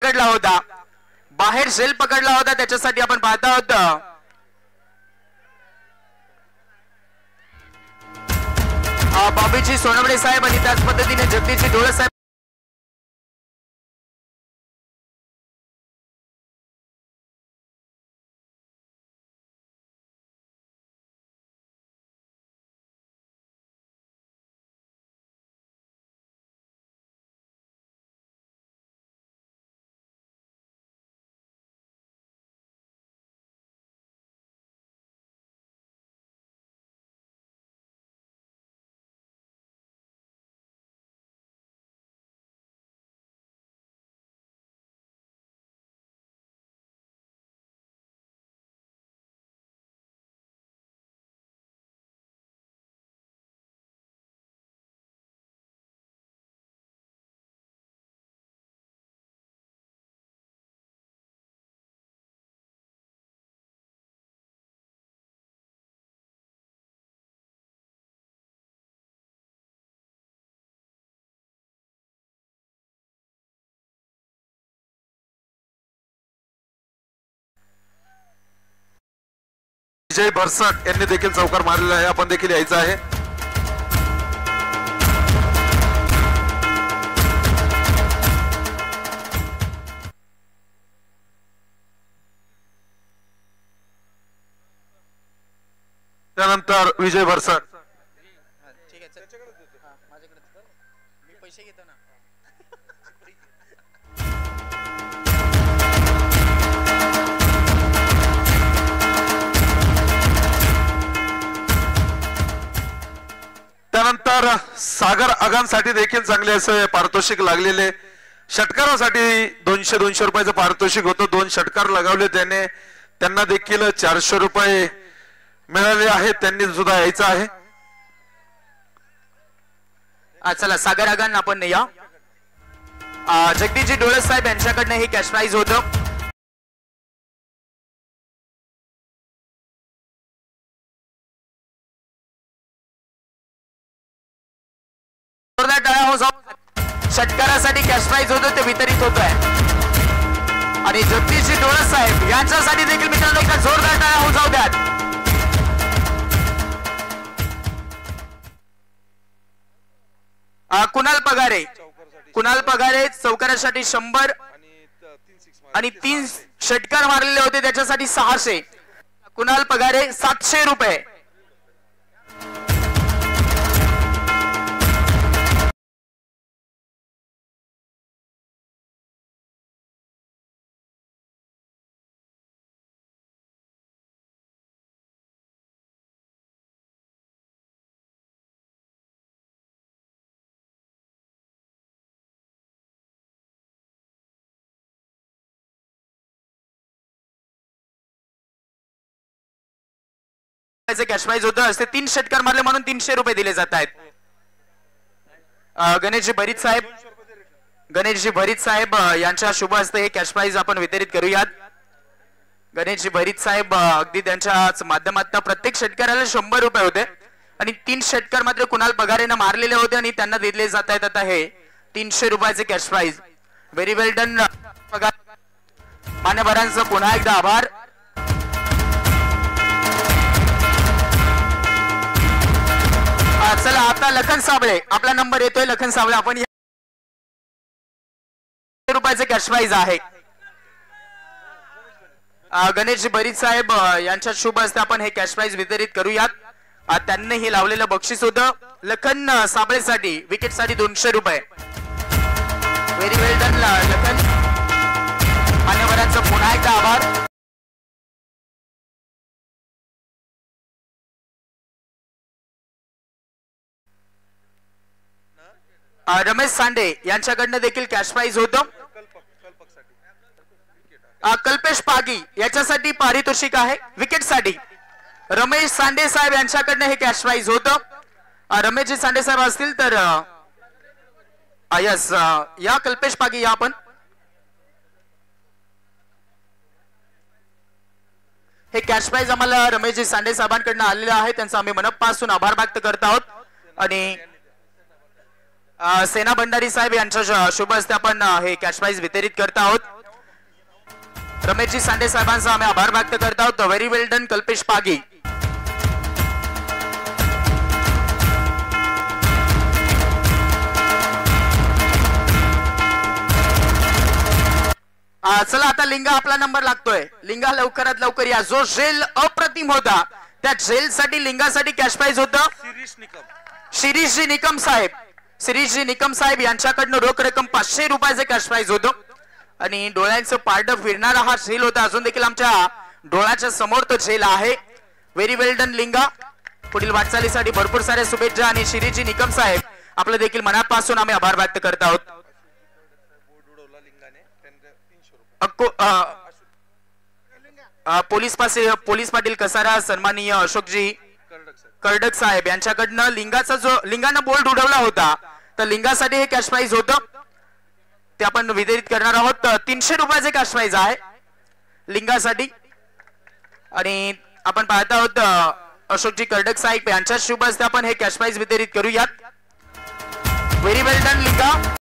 पकडला होता, बाहेर शेल पकडला होता, त्याच्यासाठी आपण पाहत आहोत बाबीजी सोनवणे साहेब आणि त्याच पद्धतीने जगदीशजी डोळे साहेब. विजय भरसाट यांनी देखील चौकार मारलेला आहे, आपण देखील यायचं आहे. त्यानंतर विजय भरसाट. ठीक आहे, माझ्याकडे मी पैसे घेतो ना. त्यानंतर सागर आगांसाठी देखील चांगले असे पारितोषिक लागलेले. षटकारासाठी 200 रुपयाचं पारितोषिक होतं. 2 षटकार लगावले त्याने, त्यांना देखील 400 रुपये मिळाले आहेत, त्यांनी सुद्धा यायचं आहे. चला सागर आगांना आपण या. जगदीशजी डोळे साहेब यांच्याकडनं हे कॅश प्राइज होतं. षटकारासाठी कॅश प्राइज होतं ते वितरित होत आहे. आणि जगदीशजी डोळे साहेब यांच्यासाठी देखील मित्रांनो एका जोरदार टाळ्या होऊन जाऊ द्यात. कुणाल पगारे चौकारासाठी 100 आणि 3 षटकार मारलेले होते, त्याच्यासाठी 600. कुणाल पगारे 700 रुपये. कॅश प्राइज होतं. असे 3 षटकार मारले म्हणून 300 रुपये दिले जात आहेत. गणेशजी भरीत साहेब यांच्या शुभ हस्ते हे कॅश प्राइज आपण वितरित करूयात. गणेशजी भरीत साहेब अगदी त्यांच्या माध्यमातून प्रत्येक षटकाराला 100 रुपये होते आणि 3 षटकार मात्र कुणाल पगारेनं मारलेले होते आणि त्यांना दिले जात आहेत आता हे 300 रुपयाचे cash price. Very well done. मान्यवरांचं पुन्हा एकदा आभार. चला आता लखन साबळे, आपला नंबर येतोय. लखन साबळे, आपण रुपयाचे कॅश प्राइज आहे. गणेशजी भरीत साहेब यांच्या शुभ हस्ते आपण हे कॅश प्राइज वितरित करूयात. त्यांनी हे लावलेलं बक्षीस होतं लखन साबळेसाठी, विकेट साठी 200 रुपये. Very well done Lakhan. मान्यवरांचं पुन्हा एकदा आभार. रमेश सांडे यांच्याकडनं देखील कॅश प्राइज होतं. कल्पेश पागी याच्यासाठी पारितोषिक आहे विकेट साठी. रमेश सांडे साहेब यांच्याकडनं हे कॅश प्राइज होतं. रमेशजी सांडे साहेब असतील तर यस या कल्पेश पागी या आपण. हे कॅश प्राइज आम्हाला रमेशजी सांडे साहेबांकडनं आलेलं आहे, त्यांचा आम्ही मनपासून आभार व्यक्त करत आहोत. आणि सेना भंडारी साहेब यांच्या शुभ हस्ते आपण हे कॅश प्राइज वितरित करत आहोत. रमेशजी सांडे साहेबांचा आम्ही आभार व्यक्त करत आहोत. Very well done Kalpesh Pagi. चला आता लिंगा आपला नंबर लागतोय. लिंगा लवकरात लवकर या. जो जेल अप्रतिम होता त्या जेल साठी लिंगासाठी कॅश प्राइज होतं शिरीषजी निकम साहेब. शिरीषजी निकम साहेब यांच्याकडनं रोख रक्कम 500 रुपयाचे कॅश प्राइज होतं आणि डोळ्यांचं पारड फिरणारा हा झेल होता. अजून देखील आमच्या डोळ्याच्या समोर तो झेल आहे. व्हेरी वेल डन लिंगा. पुढील वाटचालीसाठी भरपूर साऱ्या शुभेच्छा आणि शिरीषजी निकम साहेब आपलं देखील मनापासून आम्ही आभार व्यक्त करत आहोत. पोलीस पाटील कसारा सन्माननीय अशोकजी कर्डक साहेब यांच्याकडनं लिंगाचा जो लिंगानं बोर्ड उडवला होता तर लिंगासाठी हे कॅश प्राइज होतं ते आपण वितरित करणार आहोत. 300 रुपयाचे कॅश प्राइज आहे लिंगासाठी आणि आपण पाहत आहोत अशोकजी कर्डक साहेब यांच्या शुभ हस्ते आपण हे कॅश प्राइज वितरित करूयात. व्हेरी वेल डन लिंगा.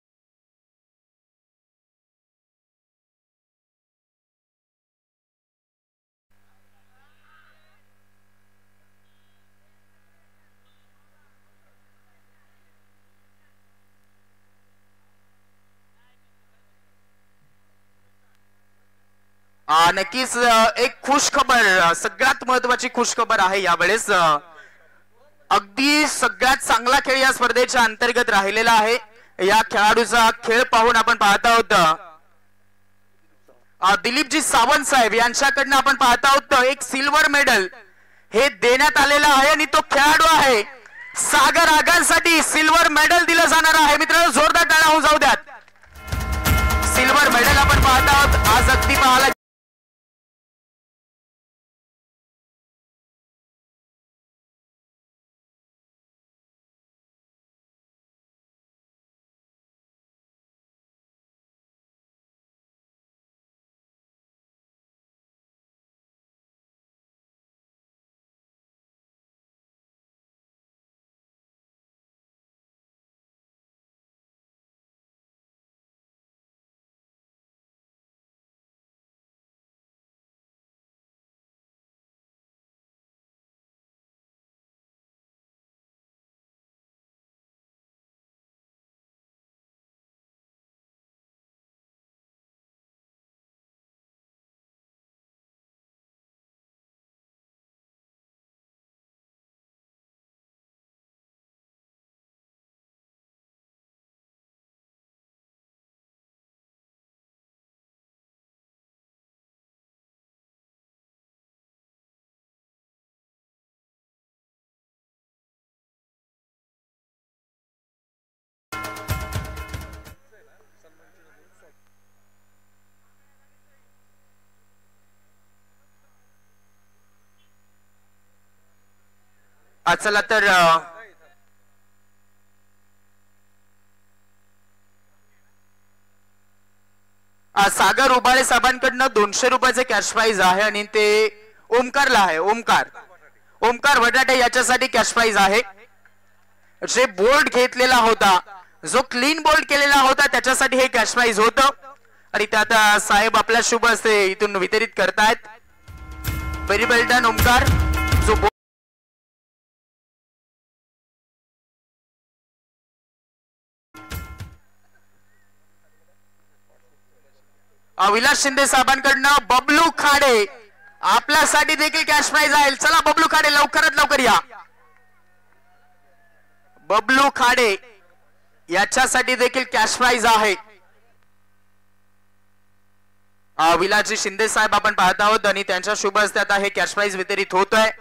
नक्कीच एक खुश खबर सगळ्यात महत्वाची खुश खबर आहे यावेळेस. अगदी सगळ्यात चांगला खेळ या स्पर्धेच्या अंतर्गत राहिलेला आहे. या खेळाडूचा खेळ पाहून आपण पाहत आहोत दिलीपजी सावंत साहेब यांच्याकडनं आपण पाहत आहोत एक सिल्वर मेडल हे देण्यात आलेलं आहे आणि तो खेळाडू आहे सागर आगांसाठी सिल्वर मेडल दिलं जाणार आहे. मित्रांनो जोरदार टाळ्या होऊन जाऊ द्यात. सिल्वर मेडल आपण पाहत आहोत आज अगदी पाहायला चला तर सागर उबाळे साहेबांकडनं 200 रुपयाचे कॅश प्राइज आहे आणि ते ओमकारला आहे. ओमकार वटाटे याच्यासाठी कॅश प्राइज आहे. जे बोर्ड घेतलेला होता जो क्लीन बोर्ड केलेला होता त्याच्यासाठी हे कॅश प्राइज होतं आणि ते आता साहेब आपल्या शुभ हस्ते इथून वितरित करतायत. Very well done Omkar. जो विलास शिंदे साहेबांकडनं बबलू खाडे आपल्यासाठी देखील कॅश प्राइज आहे. चला बबलू खाडे लवकरात लवकर या. बबलू खाडे याच्यासाठी देखील कॅश प्राइज आहे. विलासजी शिंदे साहेब आपण पाहत आहोत आणि त्यांच्या शुभ हस्ते आता हे कॅश प्राइज वितरित होत आहे.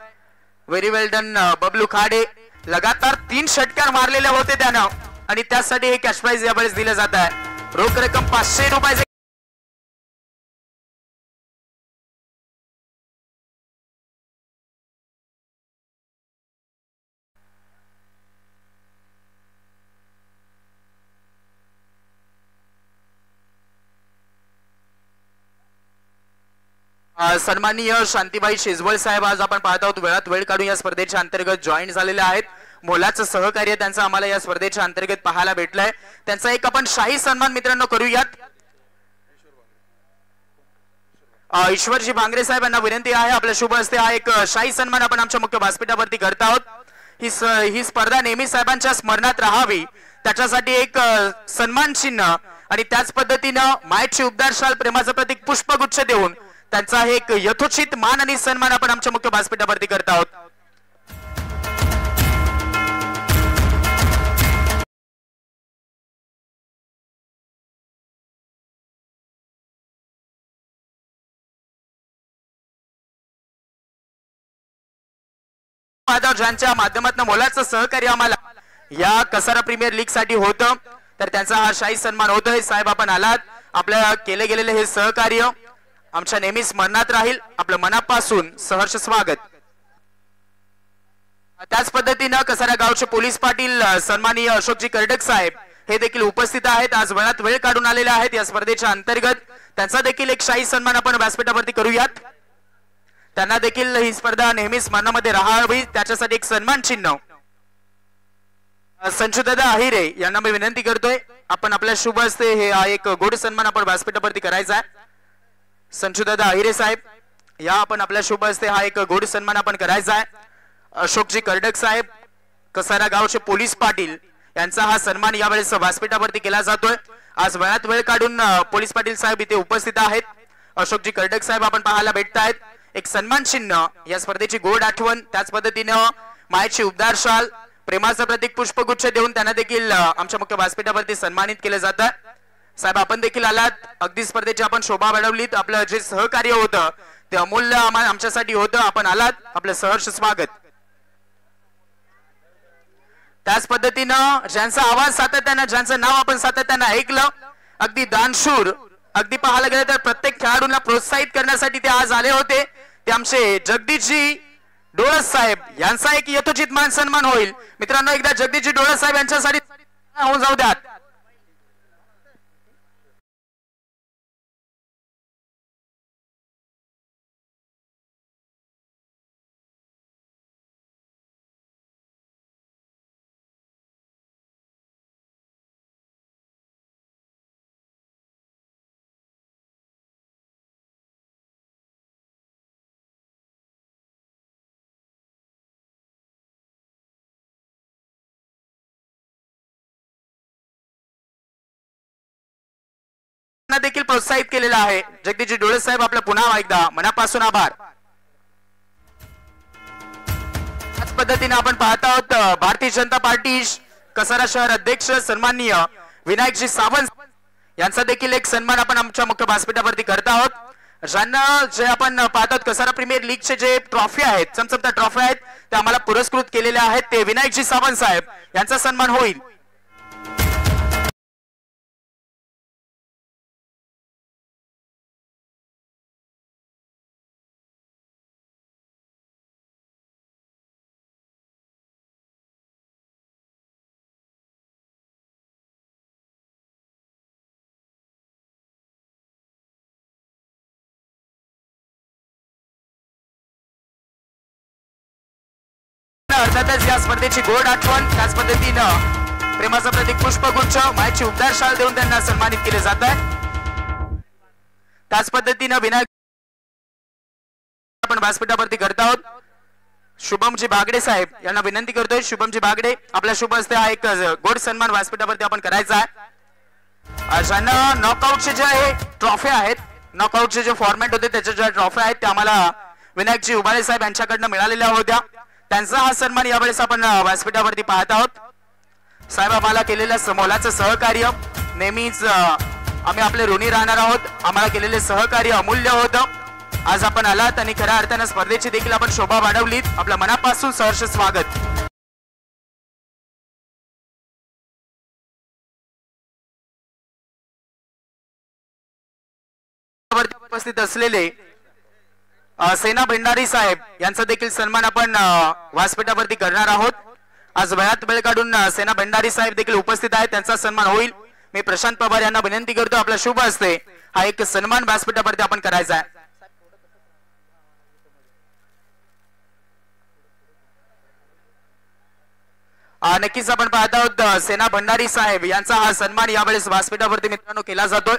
Very well done Bablu Khade. लगातार 3 षटकार मारलेले होते त्यानं आणि त्यासाठी हे कॅश प्राइज यावेळेस दिलं जात आहे. रोख रक्कम 500 रुपये. सन्माननीय शांतीबाई शेजवळ साहेब आज आपण पाहत आहोत वेळात वेळ काढून या स्पर्धेच्या अंतर्गत जॉईन झालेले आहेत. मोलाचं सहकार्य त्यांचं आम्हाला या स्पर्धेच्या अंतर्गत पाहायला भेटलंय. त्यांचा एक आपण शाही सन्मान मित्रांनो करूयात. ईश्वरजी भांगरे साहेब यांना विनंती आहे, आपल्या शुभ हस्ते हा एक शाही सन्मान आपण आमच्या मुख्य व्यासपीठावरती करत आहोत. ही स्पर्धा नेहमी साहेबांच्या स्मरणात राहावी त्याच्यासाठी एक सन्मान चिन्ह आणि त्याच पद्धतीनं मायेची उबदार शाल प्रेमाचं प्रतीक पुष्पगुच्छ देऊन त्यांचा एक यथोचित मान आणि सन्मान आपण आमच्या मुख्य व्यासपीठावरती करत आहोत. ज्यांच्या माध्यमातून मोलाचं सहकार्य आम्हाला या कसारा प्रीमियर लीग साठी होतं तर त्यांचा हा शाही सन्मान होतोय. साहेब आपण आलात, आपल्या केले गेलेले हे सहकार्य आमच्या नेहमी स्मरणात राहील. आपलं मनापासून सहर्ष स्वागत. त्याच पद्धतीनं कसारा गावचे पोलीस पाटील सन्माननीय अशोकजी कर्डक साहेब हे देखील उपस्थित आहेत. आज वेळात वेळ काढून आलेले आहेत या स्पर्धेच्या अंतर्गत. त्यांचा देखील एक शाही सन्मान आपण व्यासपीठावरती करूयात. त्यांना देखील ही स्पर्धा नेहमी स्मरणामध्ये राहावी त्याच्यासाठी एक सन्मान चिन्ह संशुदादा अहिरे यांना मी विनंती करतोय, आपण आपल्या शुभ हस्ते हे एक गोड सन्मान आपण व्यासपीठावरती करायचा आहे. संशुदादा अहिरे साहेब या आपण आपल्या शुभ हस्ते हा एक गोड सन्मान आपण करायचा आहे. अशोकजी कर्डक साहेब कसारा गावचे पोलीस पाटील यांचा हा सन्मान यावेळेस व्यासपीठावरती केला जातोय. आज वेळात वेळ काढून पोलीस पाटील साहेब इथे उपस्थित आहेत. अशोकजी कर्डक साहेब आपण पाहायला भेटतायत. एक सन्मान चिन्ह या स्पर्धेची गोड आठवण, त्याच पद्धतीनं मायेची उबदार शाल प्रेमाचं प्रतीक पुष्पगुच्छ देऊन त्यांना देखील आमच्या मुख्य व्यासपीठावरती सन्मानित केले जातं. साहेब आपण देखील आलात, अगदी स्पर्धेची आपण शोभा वाढवलीत. आपलं जे सहकार्य होतं ते अमूल्य आमच्यासाठी होतं. आपण आलात, आपलं सहर्ष स्वागत. त्याच पद्धतीनं ज्यांचा आवाज सातत्यानं, ज्यांचं नाव आपण सातत्यानं ऐकलं, अगदी दानशूर, अगदी पाहायला गेलं तर प्रत्येक खेळाडूंना प्रोत्साहित करण्यासाठी ते आज आले होते. ते आमचे जगदीशजी डोळस साहेब यांचा एक यथोचित मान सन्मान होईल. मित्रांनो एकदा जगदीशजी डोळस साहेब यांच्यासाठी होऊन जाऊ द्यात. देखील प्रोत्साहित केलेला आहे. जगदीशजी डोळे साहेब आपलं पुन्हा एकदा मनापासून आभार. त्याच पद्धतीने आपण पाहत आहोत भारतीय जनता पार्टी कसारा शहर अध्यक्ष सन्माननीय विनायकजी सावंत यांचा देखील एक सन्मान आपण आमच्या मुख्य व्यासपीठावरती करत आहोत. ज्यांना जे आपण पाहतात कसारा प्रीमियर लीगचे जे ट्रॉफी आहेत, चमचमत्या ट्रॉफी आहेत, ते आम्हाला पुरस्कृत केलेले आहेत. ते विनायकजी सावंत साहेब यांचा सन्मान होईल. अर्थातच या स्पर्धेची गोड आठवण, त्याच पद्धतीनं प्रेमाचं प्रतीक पुष्पगुच्छ मायेची उबदार शाल देऊन त्यांना सन्मानित केले जात आहे. त्याच पद्धतीनं विनायक आपण व्यासपीठावरती करत आहोत. शुभमजी बागडे साहेब यांना विनंती करतोय, शुभमजी बागडे आपल्या शुभ हस्ते हा एक गोड सन्मान व्यासपीठावरती आपण करायचा आहे. ज्यांना नॉकआउटचे जे आहे ट्रॉफी आहेत, नॉकआउटचे जे फॉर्मॅट होते त्याच्या ज्या ट्रॉफी आहेत त्या आम्हाला विनायकजी उबाळे साहेब यांच्याकडनं मिळालेल्या होत्या. त्यांचा हा सन्मान यावेळेस आपण व्यासपीठावरती पाहत आहोत. साहेब आम्हाला केलेल्या मोलाचं सहकार्य नेहमीच आम्ही आपले ऋणी राहणार आहोत. आम्हाला केलेले सहकार्य अमूल्य होतं. आज आपण आलात आणि खऱ्या अर्थानं स्पर्धेची देखील आपण शोभा वाढवलीत. आपल्या मनापासून सहर्ष स्वागत. उपस्थित असलेले सेना भंडारी साहेब यांचा देखील सन्मान आपण व्यासपीठावरती करणार आहोत. आज वेळात वेळ काढून सेना भंडारी साहेब देखील उपस्थित आहेत, त्यांचा सन्मान होईल. मी प्रशांत पवार यांना विनंती करतो, आपल्या शुभ हस्ते हा एक सन्मान व्यासपीठावरती आपण करायचा आहे. नक्कीच आपण पाहत आहोत सेना भंडारी साहेब यांचा हा सन्मान यावेळेस व्यासपीठावरती मित्रांनो केला जातोय.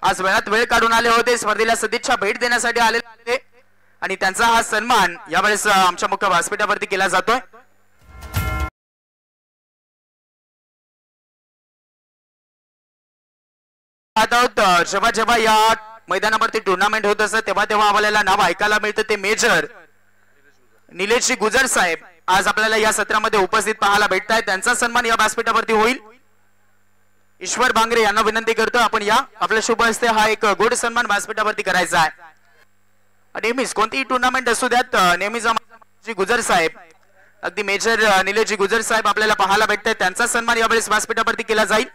आज वेळात वेळ काढून आले होते, स्पर्धेला सदिच्छा भेट देण्यासाठी आलेले होते आणि त्यांचा हा सन्मान यावेळेस आमच्या मुख्य व्यासपीठावरती केला जातोय। जेव्हा जेव्हा या मैदानावरती टुर्नामेंट होत असत तेव्हा तेव्हा आपल्याला नाव ऐकायला मिळतं ते मेजर निलेशजी गुजर साहेब आज आपल्याला या सत्रामध्ये उपस्थित पाहायला भेटत आहेत। त्यांचा सन्मान या व्यासपीठावरती होईल। ईश्वर बांगरे यांना विनंती करतो आपण या आपल्या शुभ हस्ते हा एक गोड सन्मान व्यासपीठावरती करायचा आहे। नेहमीच कोणतीही टुर्नामेंट असू द्यात नेहमीच जी गुजर साहेब अगदी मेजर निलेशजी गुजर साहेब आपल्याला पाहायला भेटत आहेत। त्यांचा सन्मान यावेळेस व्यासपीठावरती केला जाईल।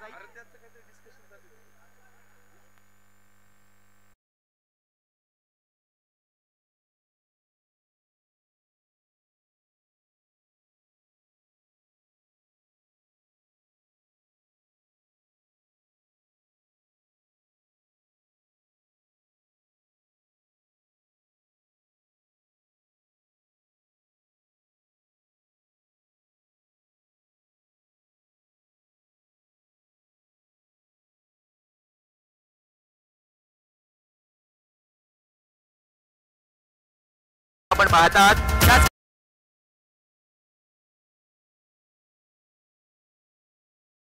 आपण पाहतात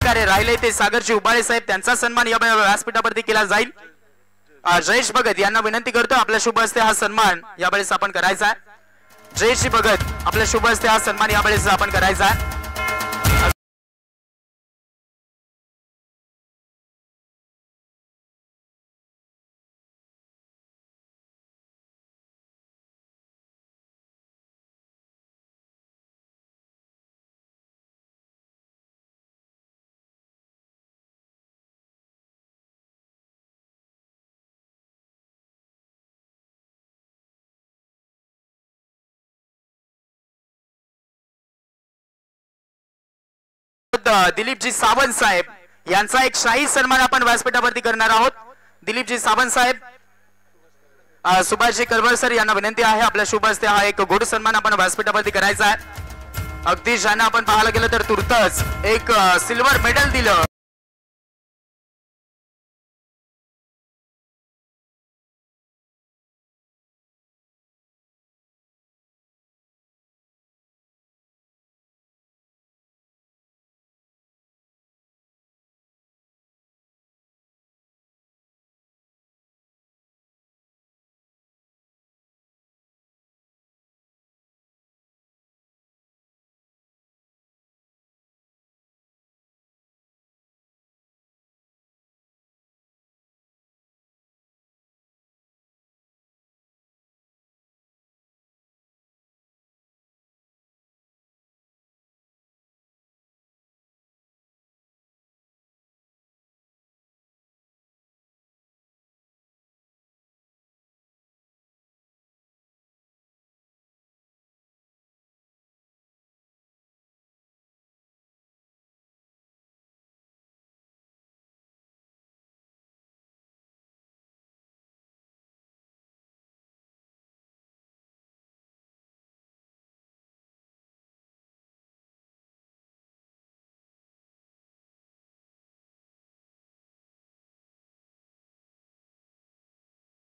राहिले ते सागरजी उबाळे साहेब त्यांचा सन्मान या व्यासपीठावरती केला जाईल। जयेश भगत यांना विनंती करतो आपल्या शुभ हस्ते हा सन्मान यावेळेस आपण करायचा आहे। जयेशजी भगत आपल्या शुभ हस्ते हा सन्मान यावेळेस आपण करायचा आहे। दिलीपजी सावंत साहेब यांचा एक शाही सन्मान आपण व्यासपीठावरती करणार आहोत। दिलीपजी सावंत साहेब सुभाषजी करवळ सर यांना विनंती आहे आपल्या शुभ हस्ते हा एक गोड सन्मान आपण व्यासपीठावरती करायचा आहे। अगदी ज्यांना आपण पाहायला गेलं तर तुर्तच एक सिल्वर मेडल दिलं।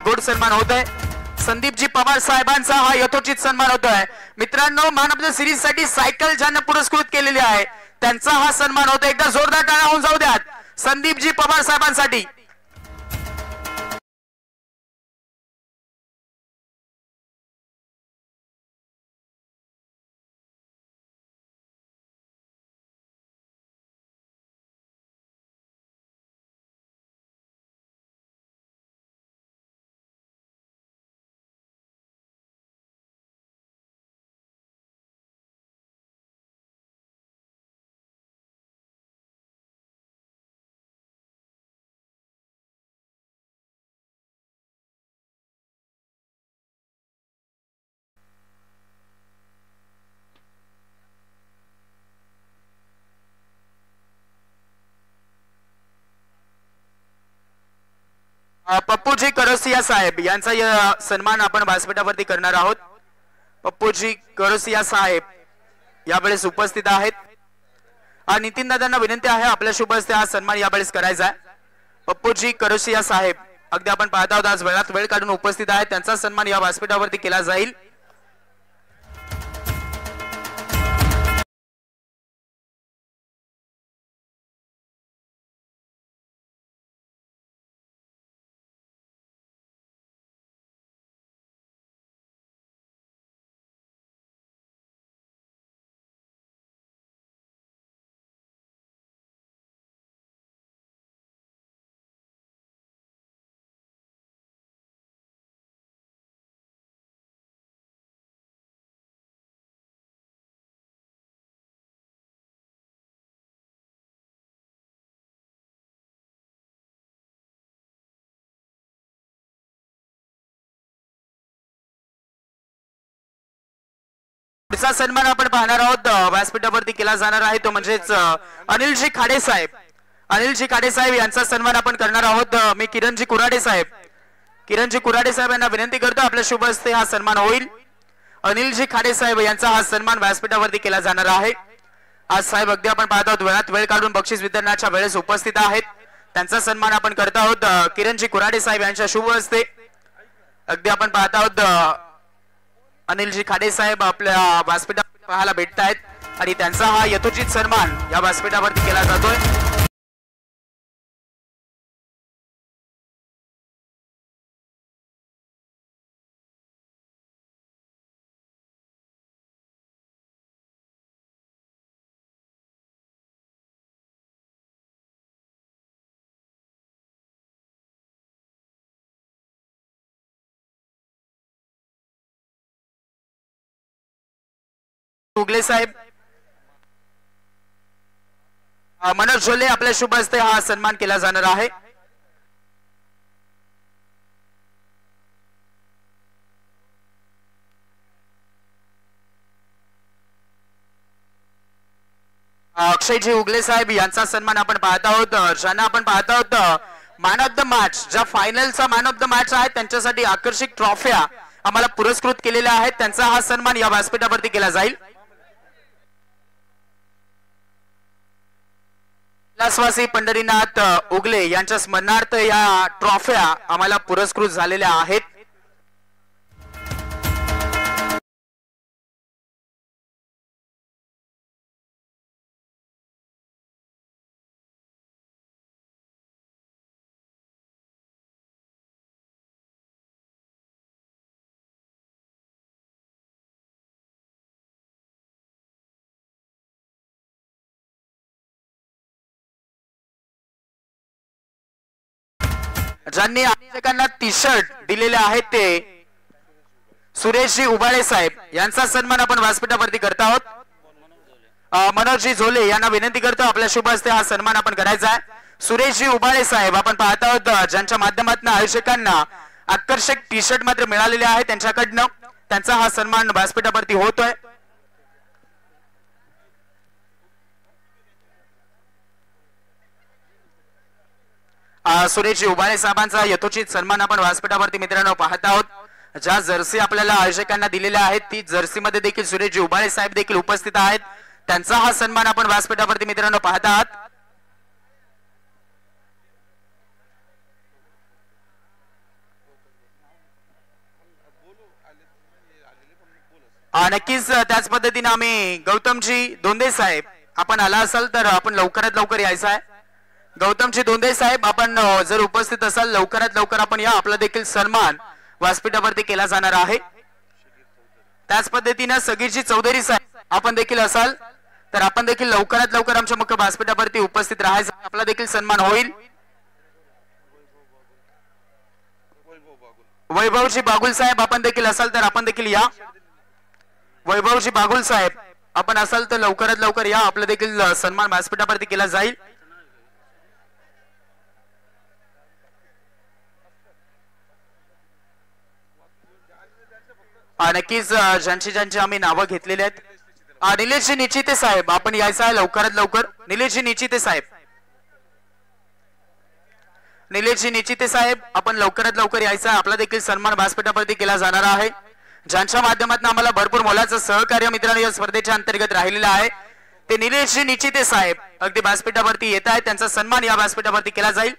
गोड सन्मान होत आहे। संदीपजी पवार साहेबांचा हा यथोचित सन्मान होतोय। मित्रांनो मॅन ऑफ द सिरीज साठी सायकल ज्यांना पुरस्कृत केलेले आहे त्यांचा हा सन्मान होतोय। एकदा जोरदार टाळ्या होऊन जाऊ द्यात संदीपजी पवार साहेबांसाठी। पप्पूजी करसिया साहेब यांचा सन्मान आपण व्यासपीठावरती करणार आहोत। पप्पूजी करसिया साहेब यावेळेस उपस्थित आहेत। नितीन दादांना विनंती आहे आपल्या शुभ हस्ते हा सन्मान यावेळेस करायचा आहे। पप्पूजी करोसिया साहेब अगदी आपण पाहत आहोत आज वेळात वेळ काढून उपस्थित आहेत, त्यांचा सन्मान या व्यासपीठावरती केला जाईल। पुढचा सन्मान आपण पाहणार आहोत व्यासपीठावरती केला जाणार आहे तो म्हणजेच अनिलजी खाडे साहेब। अनिलजी खाडे साहेब यांचा सन्मान आपण करणार आहोत। मी किरणजी कुराडे साहेब यांना विनंती करतो आपल्या शुभ हस्ते हा सन्मान होईल। अनिलजी खाडे साहेब यांचा हा सन्मान व्यासपीठावरती केला जाणार आहे। आज साहेब अगदी आपण पाहत आहोत वेळात वेळ काढून बक्षीस वितरणाच्या वेळेस उपस्थित आहेत, त्यांचा सन्मान आपण करत आहोत किरणजी कुराडे साहेब यांच्या शुभ हस्ते। अगदी आपण पाहत आहोत अनिलजी खाडे साहेब आपल्या व्यासपीठावर पाहायला भेटत आहेत आणि त्यांचा हा यथोचित सन्मान या व्यासपीठावरती केला जातोय। उगले साहेब, मनोज झोले आपल्या शुभ हस्ते हा सन्मान केला जाणार आहे। अक्षयजी उगले साहेब यांचा सन्मान आपण पाहत आहोत, ज्यांना आपण पाहत आहोत मॅन ऑफ द मॅच, ज्या फायनलचा मॅन ऑफ द मॅच आहे त्यांच्यासाठी आकर्षक ट्रॉफ्या आम्हाला पुरस्कृत केलेल्या आहेत, त्यांचा हा सन्मान या व्यासपीठावरती केला जाईल। कैलासवासी पंढरीनाथ उगले यांच्या स्मरणार्थ या ट्रॉफ्या आम्हाला पुरस्कृत झालेल्या आहेत। ज्यांनी आयोजकांना टी शर्ट दिलेले आहेत ते सुरेशजी उबाळे साहेब यांचा सन्मान आपण व्यासपीठावरती करत आहोत। मनोजजी झोले यांना विनंती करतो आपल्या शुभ हस्ते हा सन्मान आपण करायचा आहे। सुरेशजी उबाळे साहेब आपण पाहत आहोत ज्यांच्या माध्यमातून आयोजकांना आकर्षक टी शर्ट मात्र मिळालेले आहे, त्यांच्याकडनं त्यांचा हा सन्मान व्यासपीठावरती होतोय। सुरेशजी उबाळे साहेबांचा यथोचित सन्मान आपण व्यासपीठावरती मित्रांनो पाहत आहोत। ज्या जर्सी आपल्याला आयोजकांना दिलेल्या आहेत ती जर्सी मध्ये देखील सुरेशजी उबाळे साहेब देखील उपस्थित आहेत, त्यांचा हा सन्मान आपण व्यासपीठावरती मित्रांनो पाहत आहात। नक्कीच त्याच पद्धतीने आम्ही गौतमजी दोंदे साहेब आपण आला असाल तर आपण लवकरात लवकर यायचं आहे। गौतमजी दोंदे साहेब आपण जर उपस्थित असाल लवकरात लवकर आपण या, आपला देखील सन्मान व्यासपीठावरती केला जाणार आहे। त्याच पद्धतीने सगीरजी चौधरी साहेब आपण देखील असाल तर आपण देखील लवकरात लवकर आमच्या मुख्य व्यासपीठावरती उपस्थित राहायचं, आपला देखील सन्मान होईल। वैभवजी बागुल साहेब आपण देखील असाल तर आपण देखील या। वैभवजी बागुल साहेब आपण असाल तर लवकरात लवकर या, आपला देखील सन्मान व्यासपीठावरती केला जाईल। नक्कीच ज्यांची आम्ही नावं घेतलेली आहेत, निलेशजी निचिते साहेब आपण यायचं आहे लवकरात लवकर। निलेशजी निचिते साहेब आपण लवकरात लवकर यायचं आहे, आपला देखील सन्मान व्यासपीठावरती केला जाणार आहे। ज्यांच्या माध्यमातून आम्हाला भरपूर मोलाचं सहकार्य मित्रांनो या स्पर्धेच्या अंतर्गत राहिलेलं आहे ते निलेशजी निचिते साहेब अगदी व्यासपीठावरती येत आहेत, त्यांचा सन्मान या व्यासपीठावरती केला जाईल।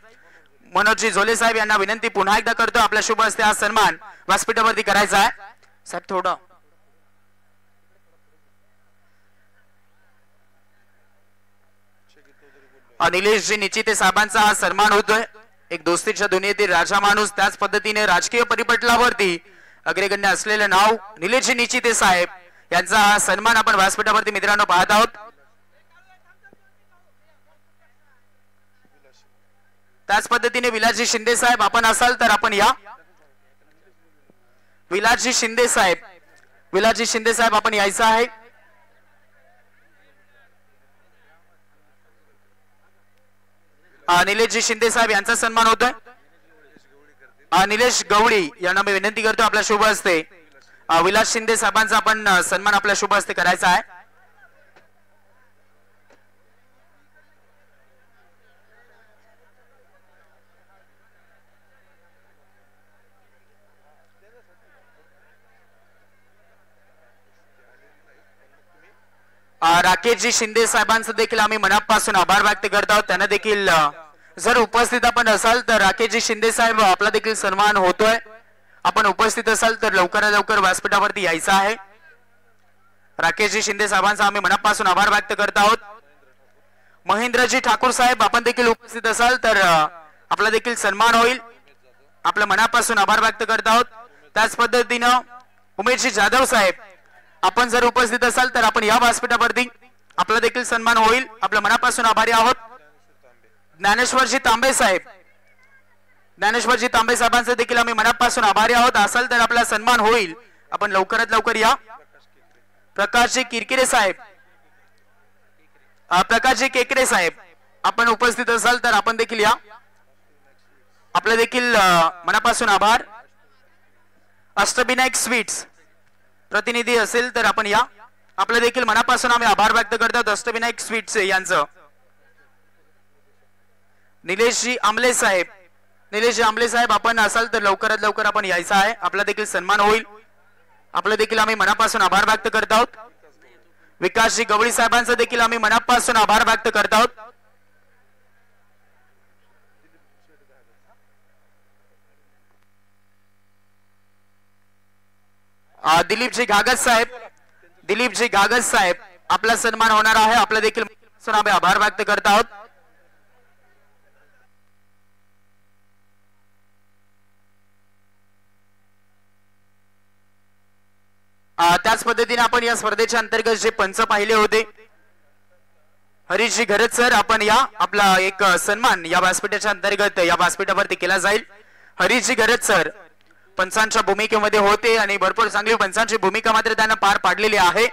मनोजी झोले साहेब यांना विनंती पुन्हा एकदा करतो, आपल्या शुभ हस्ते हा सन्मान व्यासपीठावरती करायचा आहे. साहेब थोडं निलेशजी निचिते साहेबांचा हा सन्मान होतोय. एक दोस्तीच्या दुनियेतील राजा माणूस, त्याच पद्धतीने राजकीय परिपटलावरती अग्रगण्य असलेले नाव निलेशजी निचिते साहेब यांचा हा सन्मान आपण व्यासपीठावरती मित्रांनो पाहत आहोत. त्याच पद्धतीने विलासजी शिंदे साहेब आपण असाल तर आपण या. विलासजी शिंदे साहेब, विलासजी शिंदे साहेब आपण यायचं आहे. निलेशजी शिंदे साहेब यांचा सन्मान होतोय. निलेश गवळी यांना मी विनंती करतो आपल्या शुभ हस्ते विलास शिंदे साहेबांचा आपण सन्मान आपल्या शुभ हस्ते करायचा आहे. राकेशजी शिंदे साहेबांचं देखील आम्ही मनापासून आभार व्यक्त करत आहोत. त्यांना देखील जर उपस्थित आपण असाल तर राकेशजी शिंदे साहेब आपला देखील सन्मान होतोय. आपण उपस्थित असाल तर लवकरात लवकर व्यासपीठावरती यायचं आहे. राकेशजी शिंदे साहेबांचा आम्ही मनापासून आभार व्यक्त करत आहोत. महेंद्रजी ठाकूर साहेब आपण देखील उपस्थित असाल तर आपला देखील सन्मान होईल. आपल्या मनापासून आभार व्यक्त करत आहोत. त्याच पद्धतीनं उमेशजी जाधव साहेब आपण जर उपस्थित असाल तर आपण या व्यासपीठावरती आपला देखील सन्मान होईल. आपल्या मनापासून आभारी आहोत. ज्ञानेश्वरजी तांबे साहेब, ज्ञानेश्वरजी तांबे साहेबांचे देखील आम्ही मनापासून आभारी आहोत. असाल तर आपला सन्मान होईल. आपण लवकरात लवकर या. प्रकाशजी किरकिरे साहेब, प्रकाशजी केकरे साहेब आपण उपस्थित असाल तर आपण देखील या. आपले देखील मनापासून आभार. अष्टविनायक स्वीट्स प्रतिनिधी असेल तर आपण या. आपले देखील मनापासून आम्ही आभार व्यक्त करतो अष्टविनायक स्वीट्स यांचं. निलेशजी आमले साहेब, निलेशजी आमले साहेब आपण असाल तर लवकरात लवकर आपण यायचं आहे. आपला देखील सन्मान होईल. आपले देखील आम्ही मनापासून आभार व्यक्त करत आहोत. विकासजी गवळी साहेबांचं देखील आम्ही मनापासून आभार व्यक्त करत आहोत. दिलीपजी घागत साहेब, दिलीपजी घागत साहेब आपला सन्मान होणार आहे. आपला देखील आम्ही आभार व्यक्त करत आहोत. त्याच पद्धतीने आपण या स्पर्धेच्या अंतर्गत जे पंच पाहिले होते हरीशजी घरत सर आपण या. आपला एक सन्मान या व्यासपीठाच्या अंतर्गत या व्यासपीठावरती केला जाईल. हरीशजी घरत सर पंचांच्या भूमिकेमध्ये होते आणि भरपूर चांगली पंचांची भूमिका मात्र त्यांना पार पाडलेली आहे.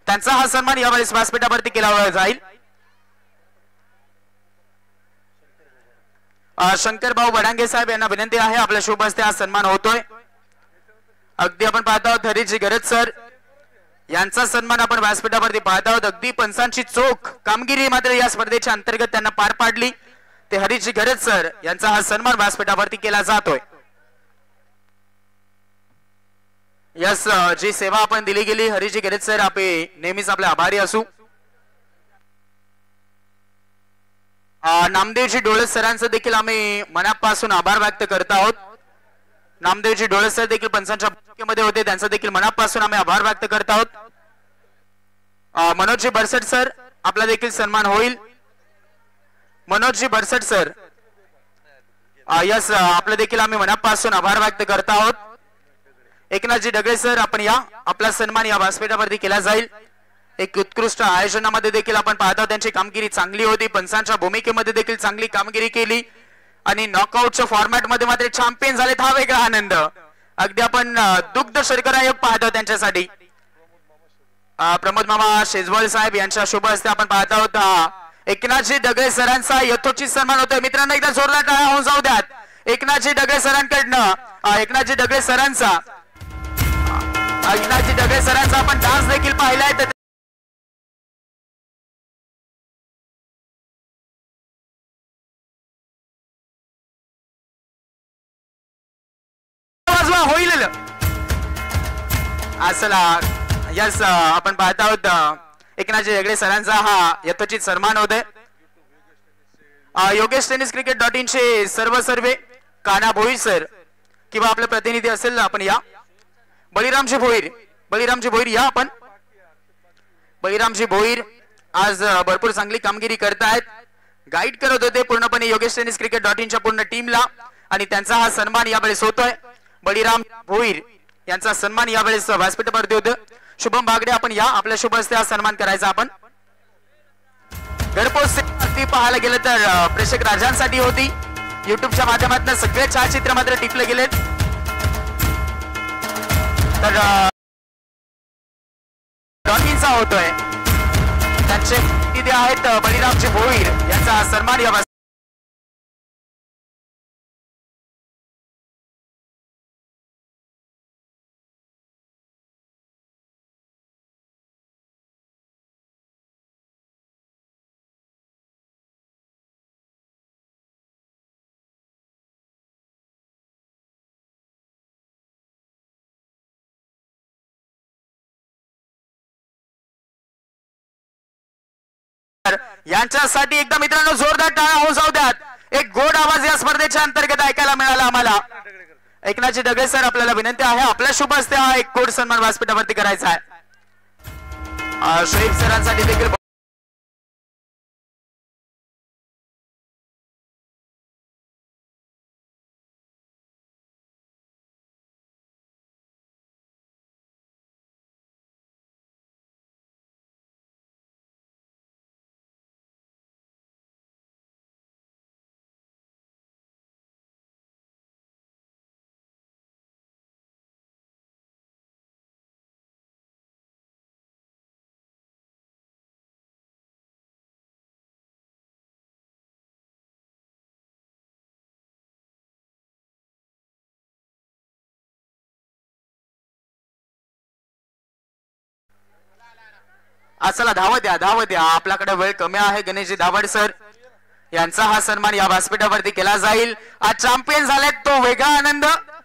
त्यांचा हा सन्मान यावेळेस व्यासपीठावरती केला जाईल. शंकरभाऊ बडांगे साहेब यांना विनंती आहे आपल्या शुभ हस्ते हा सन्मान होतोय. अगदी आपण पाहत आहोत हरीशजी गरज सर यांचा सन्मान आपण व्यासपीठावरती पाहत आहोत. अगदी पंचांची चोख कामगिरी मात्र या स्पर्धेच्या अंतर्गत त्यांना पार पाडली. ते हरीशजी गरज सर यांचा हा सन्मान व्यासपीठावरती केला जातोय. यस, जी सेवा आपण दिली गेली हरीशजी गरज सर आपण नेहमीच आपले आभारी असू. नामदेवजी डोळे सरांचं देखील आम्ही मनापासून आभार व्यक्त करत आहोत. नामदेवजी डोळे सर देखील पंचांच्या भूमिकेमध्ये होते. त्यांचा देखील मनापासून आम्ही आभार व्यक्त करत आहोत. मनोजजी बरसट सर आपला देखील सन्मान होईल. मनोजजी बरसट सर यस आपले देखील आम्ही मनापासून आभार व्यक्त करत आहोत. एकनाथजी डगळे सर आपण या. आपला सन्मान या व्यासपीठावरती केला जाईल. एक उत्कृष्ट आयोजनामध्ये देखील आपण पाहतो त्यांची कामगिरी चांगली होती. पंचांच्या भूमिकेमध्ये देखील चांगली कामगिरी केली आणि नॉकआउटच्या फॉर्मॅट मध्ये मात्र चॅम्पियन झाले. हा वेगळा आनंद. अगदी आपण दुग्ध शर्करा योग पाहतो त्यांच्यासाठी. प्रमोद मामा शेजवळ साहेब यांच्या शुभ हस्ते आपण पाहत आहोत एकनाथजी डगळे सरांचा यथोचित सन्मान होतोय. मित्रांनो एकदा जोरदार टाळ्या होऊन जाऊ द्यात एकनाथजी डगळे सरांकडनं. एकनाथजी डगळे सरांचा आपण डान्स देखील पाहिलाय. होईल असला. यस आपण पाहत आहोत एकनाथजी डगळे सरांचा हा यथोचित सन्मान होतोय. योगेश टेनिस क्रिकेट.in चे सर्वे काना भोईर सर किंवा आपले प्रतिनिधी असेल आपण या. बळीरामजी भोईर या आपण. बळीरामजी भोईर आज भरपूर चांगली कामगिरी करतायत. गाईड करत होते पूर्णपणे योगेश टेनिस क्रिकेट.in च्या पूर्ण टीमला आणि त्यांचा हा सन्मान यावेळेस होतोय. बळीराम भोईर यांचा सन्मान यावेळेस व्यासपीठावरती होतं. शुभम बागडे आपण या. आपल्या शुभ हस्ते हा सन्मान करायचा आपण. घरपोच पाहायला गेलं तर प्रेक्षक राजांसाठी होती. युट्यूबच्या माध्यमातून सगळे छायाचित्र मात्र टिपले गेलेत. तर .inचा होतोय. त्यांचे तिथे आहेत बळीरामजी भोईर यांचा सन्मान या यांच्यासाठी एकदा मित्रांनो जोरदार टाळ्या होऊन जाऊ द्यात. एक गोड आवाज या स्पर्धेच्या अंतर्गत ऐकायला मिळाला आम्हाला. एकनाथजी डगळे सर आपल्याला विनंती आहे आपल्या शुभ हस्ते हा एक गोड सन्मान व्यासपीठावरती करायचा आहे. शहीद सरांसाठी देखील चला धावत द्या आपल्याकडे वेळ कमी आहे. गणेशजी दाभाडे सर यांचा हा सन्मान या व्यासपीठावरती केला जाईल. आज चॅम्पियन झालेत तो वेगळा आनंद,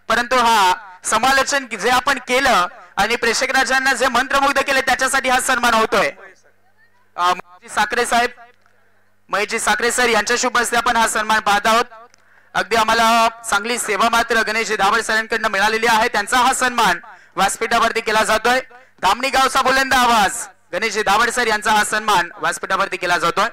परंतु हा समालोचन जे आपण केलं आणि प्रेक्षक राजांना जे मंत्रमुग्ध केले त्याच्यासाठी हा सन्मान होतोय. महेशजी साखरे सर यांच्या शुभ हस्ते आपण हा सन्मान पाहत आहोत. अगदी आम्हाला चांगली सेवा मात्र गणेशजी दाभाडे सरांकडून मिळालेली आहे. त्यांचा हा सन्मान व्यासपीठावरती केला जातोय. धामणी गावचा बुलंद आवाज गणेशजी दाभाडे सर यांचा हा सन्मान व्यासपीठावरती केला जातोय.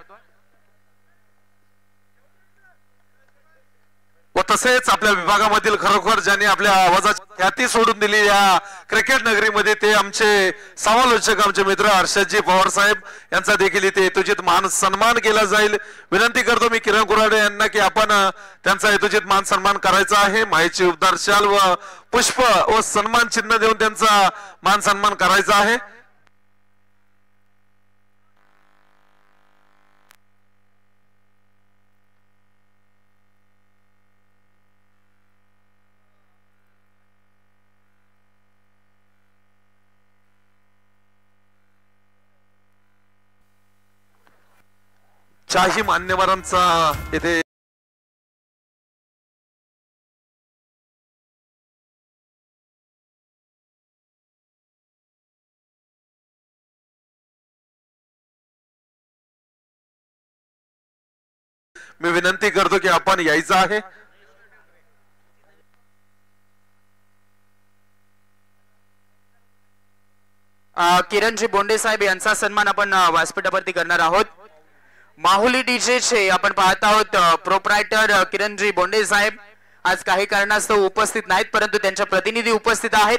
व तसेच आपल्या विभागामधील खरोखर ज्यांनी आपल्या आवाजाची ख्याती सोडून दिली या क्रिकेट नगरीमध्ये ते आमचे समालोचक आमचे मित्र हर्षदजी पवार साहेब यांचा देखील इथे यथोचित मान सन्मान केला जाईल. विनंती करतो मी किरण कुराडे यांना की आपण त्यांचा यथोचित मान सन्मान करायचा आहे. माहिती उबदार शाल व पुष्प व सन्मान चिन्ह देऊन त्यांचा मान सन्मान करायचा आहे. शाही मान्यवरांचा येथे मी विनंती करतो की आपण यायचं आहे. किरणजी बोंडे साहेब यांचा सन्मान आपण व्यासपीठावरती करणार आहोत. माहुली डीजेचे आपण पाहत आहोत प्रोप्रायटर किरणजी बोंडे साहेब आज काही कारणास्तव उपस्थित नाहीत, परंतु त्यांच्या प्रतिनिधी उपस्थित आहेत.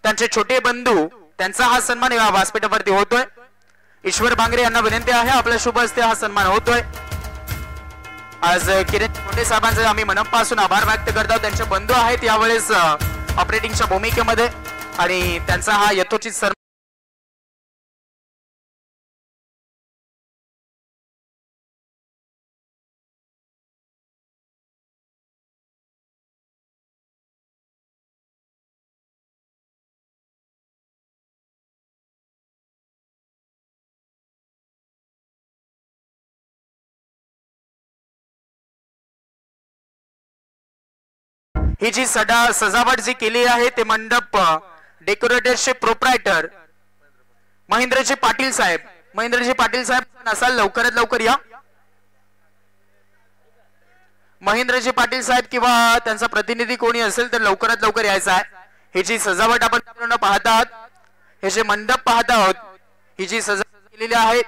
त्यांचे छोटे बंधू त्यांचा हा सन्मान या व्यासपीठावरती होतोय. ईश्वर भांगरे यांना विनंती आहे आपल्या शुभ हस्ते हा सन्मान होतोय. आज किरण बोंडे साहेबांचे आम्ही मनापासून आभार व्यक्त करतो. त्यांचे बंधू आहेत यावेळेस ऑपरेटिंगच्या भूमिकेमध्ये आणि त्यांचा हा यथोचित सन्मान ही जी सजावट जी केली आहे ते मंडप डेकोरेटरचे प्रोप्रायटर महेंद्रजी पाटील साहेब. महेंद्रजी पाटील साहेब असाल लवकरात लवकर या. महेंद्रजी पाटील साहेब किंवा त्यांचा प्रतिनिधी कोणी असेल तर लवकरात लवकर यायचा आहे. ही जी सजावट आपण पाहत आहात, हे जे मंडप पाहत आहोत, ही जी सजावट केलेली आहे,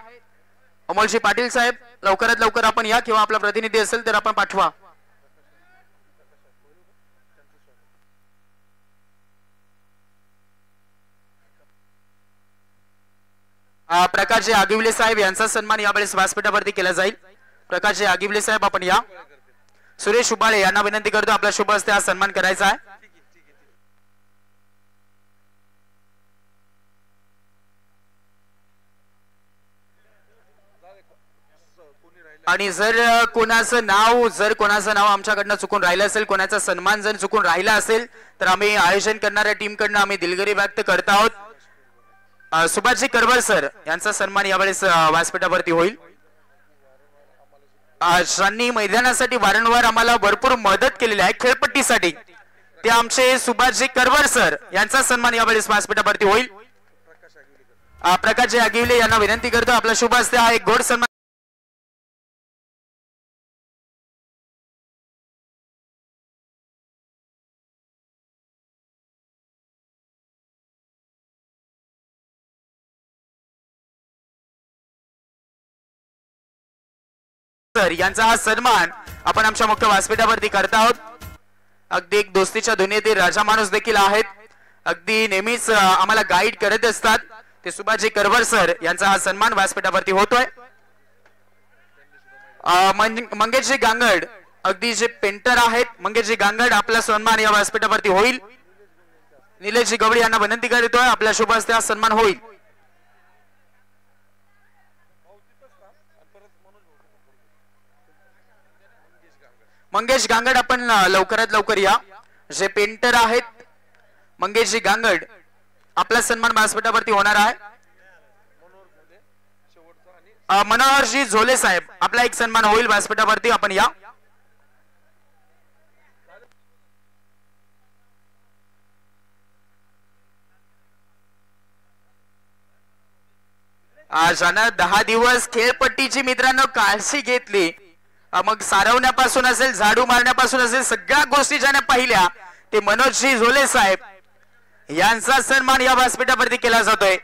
अमोलजी पाटील साहेब लवकरात लवकर आपण या किंवा आपला प्रतिनिधी असेल तर आपण पाठवा. प्रकाशजी आगिवले साहेब यांचा सन्मान यावेळेस व्यासपीठावरती केला जाईल. प्रकाशजी आगिवले साहेब आपण या. सुरेश उबाळे यांना विनंती करतो आपल्या शुभ हस्ते हा सन्मान करायचा आहे. आणि जर कोणाचं नाव आमच्याकडनं चुकून राहिलं असेल, कोणाचा सन्मान जर चुकून राहिला असेल तर आम्ही आयोजन करणाऱ्या टीमकडनं आम्ही दिलगिरी व्यक्त करत आहोत. सुभाषजी करवळ सर यांचा सन्मान यावेळेस व्यासपीठावरती होईल. ज्यांनी मैदानासाठी वारंवार आम्हाला भरपूर मदत केलेली आहे खेळपट्टीसाठी, ते आमचे सुभाषजी करवळ सर यांचा सन्मान यावेळेस व्यासपीठावरती होईल. प्रकाशजी आगिवले यांना विनंती करतो आपला शुभ हस्ते हा एक गोड सन्मान. यांचा हा सन्मान आपण आमच्या मुख्य व्यासपीठावरती करत आहोत. अगदी एक दोस्तीच्या दुनियेतील राजा माणूस देखील आहेत, अगदी नेहमीच आम्हाला गाईड करत असतात, ते सुभाषजी करवळ सर यांचा हा सन्मान व्यासपीठावरती होतोय. मंगेशजी गांगड अगदी जे पेंटर आहेत, मंगेशजी गांगड आपला सन्मान या व्यासपीठावरती होईल. निलेशजी गवळी यांना विनंती करतोय आपल्या शुभ हस्ते हा सन्मान होईल. मंगेश गांगड आपण लवकरात लवकर या. जे पेंटर आहेत मंगेशजी गांगड, आपला सन्मान व्यासपीठावरती होणार आहे. मनोहरजी झोले साहेब आपला एक सन्मान होईल व्यासपीठावरती, आपण या. आज 10 दिवस खेळपट्टीची मित्रांनो काळजी घेतली, मग सारवण्यापासून असेल, झाडू मारण्यापासून असेल, सगळ्या गोष्टी ज्याने पाहिल्या ते मनोजजी झोले साहेब यांचा सन्मान या व्यासपीठावरती केला जातोय.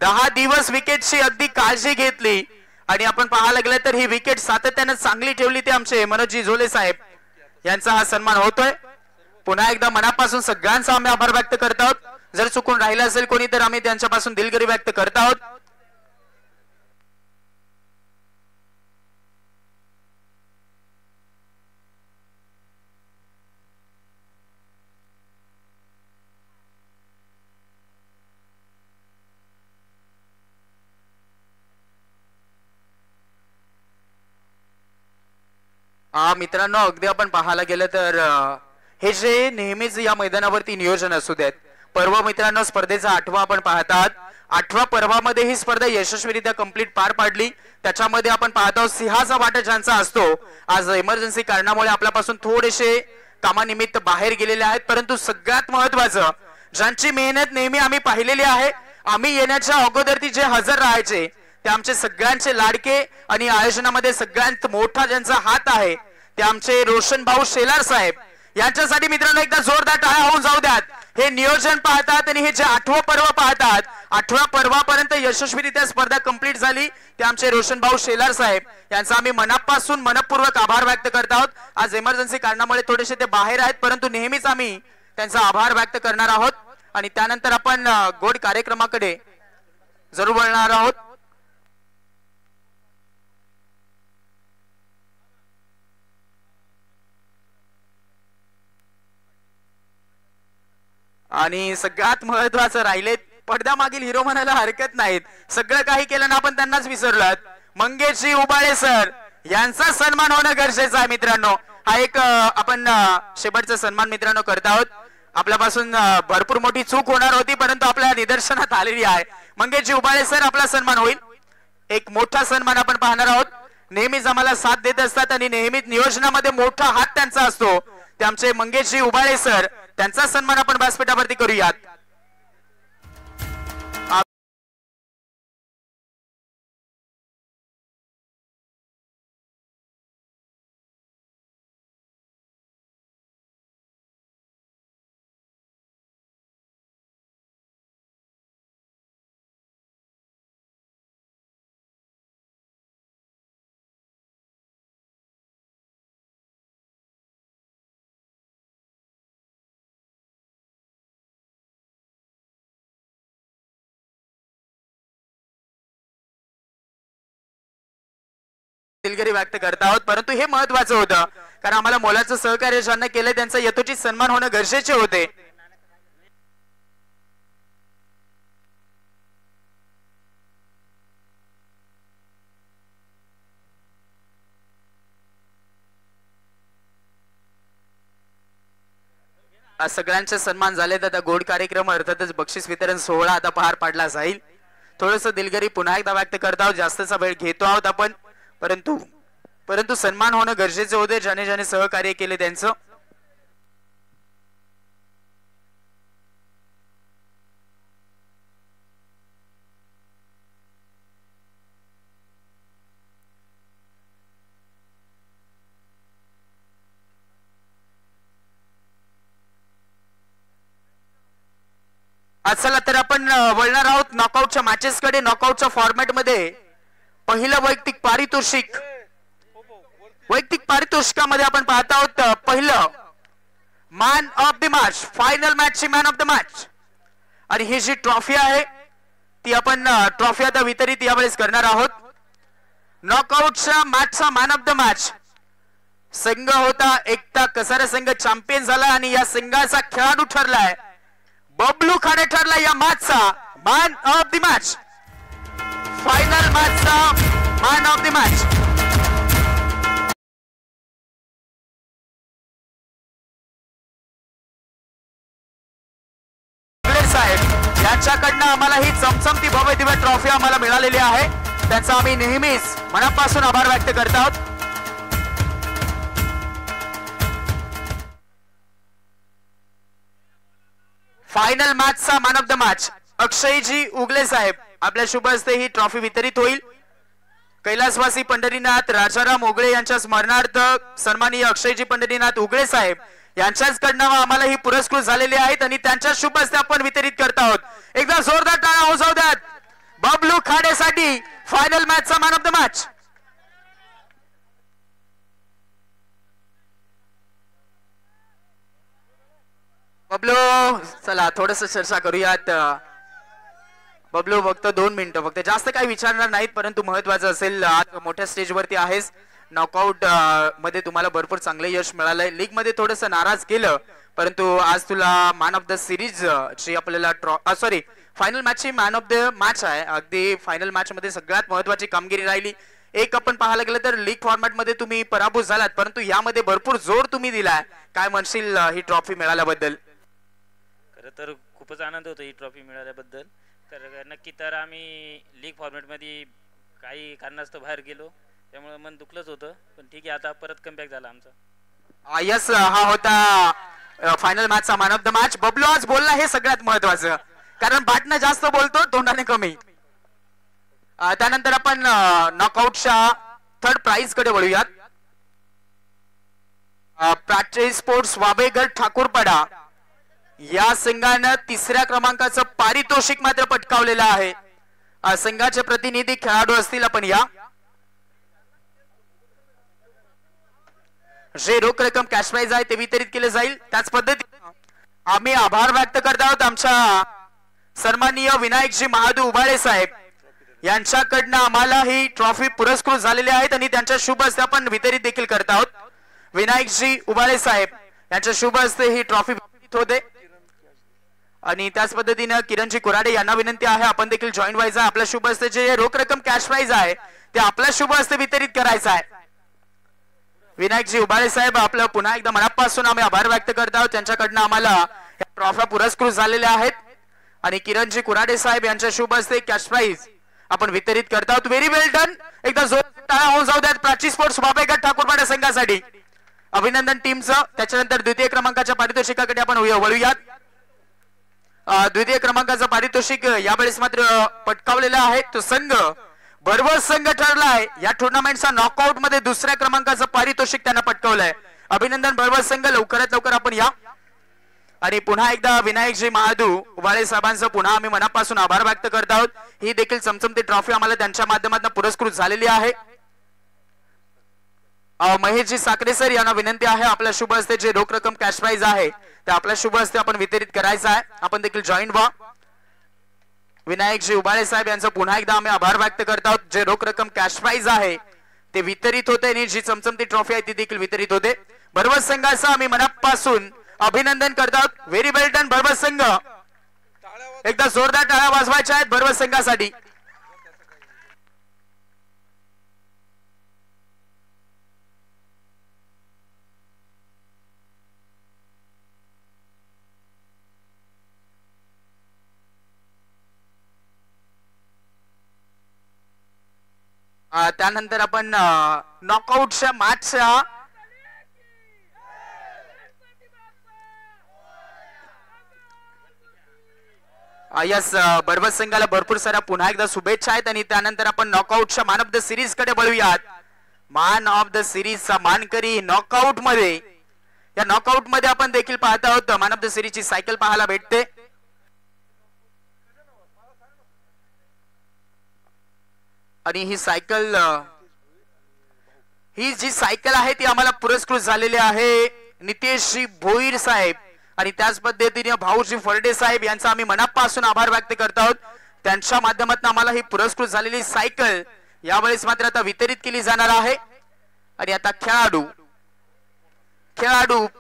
10 दिवस विकेटची अगदी काळजी घेतली आणि आपण पाहायला गेलं तर ही विकेट सातत्याने चांगली ठेवली, ते आमचे मनोजजी झोले साहेब यांचा हा सन्मान होतोय. पुन्हा एकदा मनापासून सगळ्यांचा आम्ही आभार व्यक्त करत आहोत. जर चुकून राहिला असेल कोणी तर आम्ही त्यांच्यापासून दिलगिरी व्यक्त करत आहोत. मित्रांनो अगदी आपण पाहायला गेलं तर हे जे नेहमीच या मैदानावरती नियोजन असू देत, पर्व मित्रांनो स्पर्धेचा 8वा आपण पाहत आहात. 8व्या पर्वामध्ये ही स्पर्धा यशस्वीरित्या कंप्लीट पार पाडली. त्याच्यामध्ये आपण पाहत आहोत सिंहाचा वाटा ज्यांचा असतो, आज इमर्जन्सी कारणामुळे आपल्यापासून थोडेसे कामानिमित्त बाहेर गेलेले आहेत, परंतु सगळ्यात महत्वाचं ज्यांची मेहनत नेहमी आम्ही पाहिलेली आहे, आम्ही येण्याच्या अगोदर ती जे हजर राहायचे ते आमचे सगळ्यांचे लाडके आणि आयोजनामध्ये सगळ्यात मोठा ज्यांचा हात आहे ते आमचे रोशन भाऊ शेलार साहेब यांच्यासाठी मित्रांनो एकदा जोरदार टाळ्या होऊन जाऊ द्यात. हे नियोजन पाहतात आणि हे जे 8वं पर्व पाहतात, 8व्या पर्वापर्यंत यशस्वीरित्या स्पर्धा कंप्लीट झाली, ते आमचे रोशन भाऊ शेलार साहेब यांचा आम्ही मनापासून मनपूर्वक आभार व्यक्त करत आहोत. आज इमर्जन्सी कारणामुळे थोडेसे ते बाहेर आहेत, परंतु नेहमीच आम्ही त्यांचा आभार व्यक्त करणार आहोत आणि त्यानंतर आपण गोड कार्यक्रमाकडे जरूर वळणार आहोत. आणि सगळ्यात महत्वाचं राहिले, पडद्यामागील हिरो म्हणायला हरकत नाहीत, सगळं काही केलं ना आपण त्यांनाच विसरलात. मंगेशजी उबाळे सर यांचा सन्मान होणं गरजेचं आहे मित्रांनो. हा एक आपण शेवटचा सन्मान मित्रांनो करत आहोत. आपल्यापासून भरपूर मोठी चूक होणार होती, परंतु आपल्या निदर्शनात आलेली आहे. मंगेशजी उबाळे सर आपला सन्मान होईल. एक मोठा सन्मान आपण पाहणार आहोत. नेहमीच आम्हाला साथ देत असतात आणि नेहमीच नियोजनामध्ये मोठा हात त्यांचा असतो, ते आमचे मंगेशजी उबाळे सर, त्यांचा सन्मान आपण व्यासपीठावरती करूयात. दिलगिरी व्यक्त करत आहोत, परंतु हे महत्वाचं होतं कारण आम्हाला मोलाचं सहकार्य ज्यांना केलं त्यांचा यथोचित सन्मान होणं गरजेचे होते. आज सगळ्यांचे सन्मान झाले तर आता गोड कार्यक्रम अर्थातच बक्षीस वितरण सोहळा आता पार पाडला जाईल. थोडस दिलगिरी पुन्हा एकदा व्यक्त करत आहोत, जास्तचा वेळ घेतो आहोत आपण, परंतु सन्मान होणं गरजेचे होते ज्याने ज्याने सहकार्य केले त्यांचं. चला तर आपण वळणार आहोत नॉकआउटच्या मॅचेस कडे. नॉकआउटच्या फॉर्मॅट मध्ये पहिलं वैयक्तिक पारितोषिकामध्ये आपण पाहत आहोत पहिलं man of the match, final match ची मॅन ऑफ द मॅच. आणि ही जी ट्रॉफी आहे ती आपण ट्रॉफी आता वितरित यावेळेस करणार आहोत. नॉकआउटच्या मॅचचा मॅन ऑफ द मॅच संघ होता एकता कसारा संघ चॅम्पियन झाला आणि या संघाचा खेळाडू ठरलाय बबलू खाडे ठरला या मॅचचा man of the match. Final मॅचचा मॅन ऑफ द मॅच. साहेब यांच्याकडनं आम्हाला ही चमचमती भव्य दिव्य ट्रॉफी आम्हाला मिळालेली आहे, त्यांचा आम्ही नेहमीच मनापासून आभार व्यक्त करत आहोत. फायनल मॅचचा man of the match Akshayji Ugale साहेब आपल्या शुभ हस्ते ही ट्रॉफी वितरित होईल. कैलासवासी पंढरीनाथ राजाराम उगळे यांच्या स्मरणार्थ सन्माननीय अक्षयजी पंढरीनाथ उगळे साहेब यांच्याचकडनं आम्हाला ही पुरस्कृत झालेले आहेत आणि त्यांच्या शुभ हस्ते आपण वितरित करत आहोत. एकदा जोरदार टाळ्या हो जाऊ द्यात बबलू खाडेसाठी फायनल मॅचचा man of the match. Bablu चला थोडस चर्चा करूयात. बबलू फक्त 2 मिनिटं, फक्त जास्त काही विचारणार नाहीत, परंतु महत्वाचं असेल आज मोठ्या स्टेजवरती आहेस. नॉकआउट मध्ये तुम्हाला भरपूर चांगलं यश मिळालंय. लीग मध्ये थोडस नाराज केलं, परंतु आज तुला मॅन ऑफ द सिरीज ची आपल्याला सॉरी फायनल मॅच ची मॅन ऑफ द मॅच आहे. अगदी फायनल मॅच मध्ये सगळ्यात महत्वाची कामगिरी राहिली. एक आपण पाहायला गेलं तर लीग फॉर्मॅट मध्ये तुम्ही पराभूत झालात, परंतु यामध्ये भरपूर जोर तुम्ही दिलाय. काय म्हणशील ही ट्रॉफी मिळाल्याबद्दल? खरं तर खूपच आनंद होतो ही ट्रॉफी मिळाल्याबद्दल. तर नक्की तर आम्ही लीग फॉर्मॅटमध्ये काही कारणास्तव बाहेर गेलो, त्यामुळे मन दुखलंच होतं, पण ठीक आहे आता परत कमबॅक झाला आमचा. यस, हा होता फायनल मॅचचा man of the match. Bablu आज बोलला हे सगळ्यात महत्वाचं, कारण बाटणं जास्त बोलतो तोंडाने कमी. त्यानंतर आपण नॉकआउटच्या थर्ड प्राइज कडे वळूयात. प्राची स्पोर्ट्स वाबेगड ठाकूरपाडा या संघानं 3ऱ्या क्रमांकाचं पारितोषिक मात्र पटकावलेलं आहे. संघाचे प्रतिनिधी खेळाडू असतील आपण या. जे रोख रक्कम कॅश प्राइज आहे ते वितरित केले जाईल. त्याच पद्धतीने आम्ही आभार व्यक्त करत आहोत आमच्या सन्माननीय विनायकजी महादू उबाळे साहेब यांच्याकडनं आम्हाला ही ट्रॉफी पुरस्कृत झालेली आहेत आणि त्यांच्या शुभ हस्ते आपण वितरित देखील करत आहोत. विनायकजी उबाळे साहेब यांच्या शुभ हस्ते ही ट्रॉफी वितरित होते. आणि त्याच पद्धतीने किरणजी कुराडे यांना विनंती आहे आपण देखील जॉईन व्हायचं. आपल्या शुभ हस्ते जे रोख रक्कम कॅश प्राइज आहे ते आपल्या शुभ हस्ते वितरित करायचं आहे. विनायकजी उबाळे साहेब आपलं पुन्हा एकदा मनापासून आम्ही आभार व्यक्त करत आहोत. त्यांच्याकडनं आम्हाला या ट्रॉफ्या पुरस्कृत झालेल्या आहेत आणि किरणजी कुराडे साहेब यांच्या शुभ हस्ते कॅश प्राइज आपण वितरित करत आहोत. Very well done. एकदा जोरदार टाळ्या होऊन जाऊ द्यात प्राची स्पोर्ट्स वाबेगड ठाकूरपाडा संघासाठी. अभिनंदन टीमचं. त्याच्यानंतर द्वितीय क्रमांकाच्या पारितोषिकाकडे आपण वळूयात. द्वितीय क्रमांकाचं पारितोषिक यावेळेस मात्र पटकावलेलं आहे. तो संघ बर्वस संघ ठरलाय. या टुर्नामेंटचा नॉकआउट मध्ये 2ऱ्या क्रमांकाचं पारितोषिक त्यांना पटकावलंय. अभिनंदन बर्वस संघ. लवकरात लवकर आपण या. आणि पुन्हा एकदा विनायकजी महादू उबाळे साहेबांचं पुन्हा आम्ही मनापासून आभार व्यक्त करत आहोत. ही देखील चमचमती ट्रॉफी आम्हाला त्यांच्या माध्यमातून पुरस्कृत झालेली आहे. महेशजी साखरे सर यांना विनंती आहे आपल्या शुभ हस्ते जे रोख रक्कम कॅश प्राइज आहे ते आपल्या शुभ हस्ते आपण वितरित करायचं आहे. आपण देखील जॉईन व्हा. विनायकजी उबाळे साहेब यांचं पुन्हा एकदा आम्ही आभार व्यक्त करत आहोत. जे रोख रक्कम कॅश प्राइज आहे ते वितरित होते आणि जी चमचमती ट्रॉफी आहे ती देखील वितरित होते. भरवत संघाचं आम्ही मनापासून अभिनंदन करतात. व्हेरी वेल डन भरवत संघ. एकदा जोरदार टाळ्या वाजवायच्या आहेत भरवत संघासाठी. त्यानंतर आपण नॉकआउटच्या मॅचच्या यस भरवत संघाला भरपूर साऱ्या पुन्हा एकदा शुभेच्छा आहेत. आणि त्यानंतर आपण नॉकआउटच्या मॅन ऑफ द सिरीज कडे वळूयात. मॅन ऑफ द सिरीजचा मानकरी नॉकआउट मध्ये, या नॉकआउट मध्ये आपण देखील पाहत आहोत मॅन ऑफ द सिरीजची सायकल पाहायला भेटते. आणि ही सायकल, ही जी सायकल आहे ती आम्हाला पुरस्कृत झालेली आहे नितेशजी भोईर साहेब आणि त्याच पद्धतीने भाऊजी फर्डे साहेब यांचा आम्ही मनापासून आभार व्यक्त करत आहोत. त्यांच्या माध्यमातून आम्हाला ही पुरस्कृत झालेली सायकल यावेळेस मात्र आता वितरित केली जाणार आहे. आणि आता खेळाडू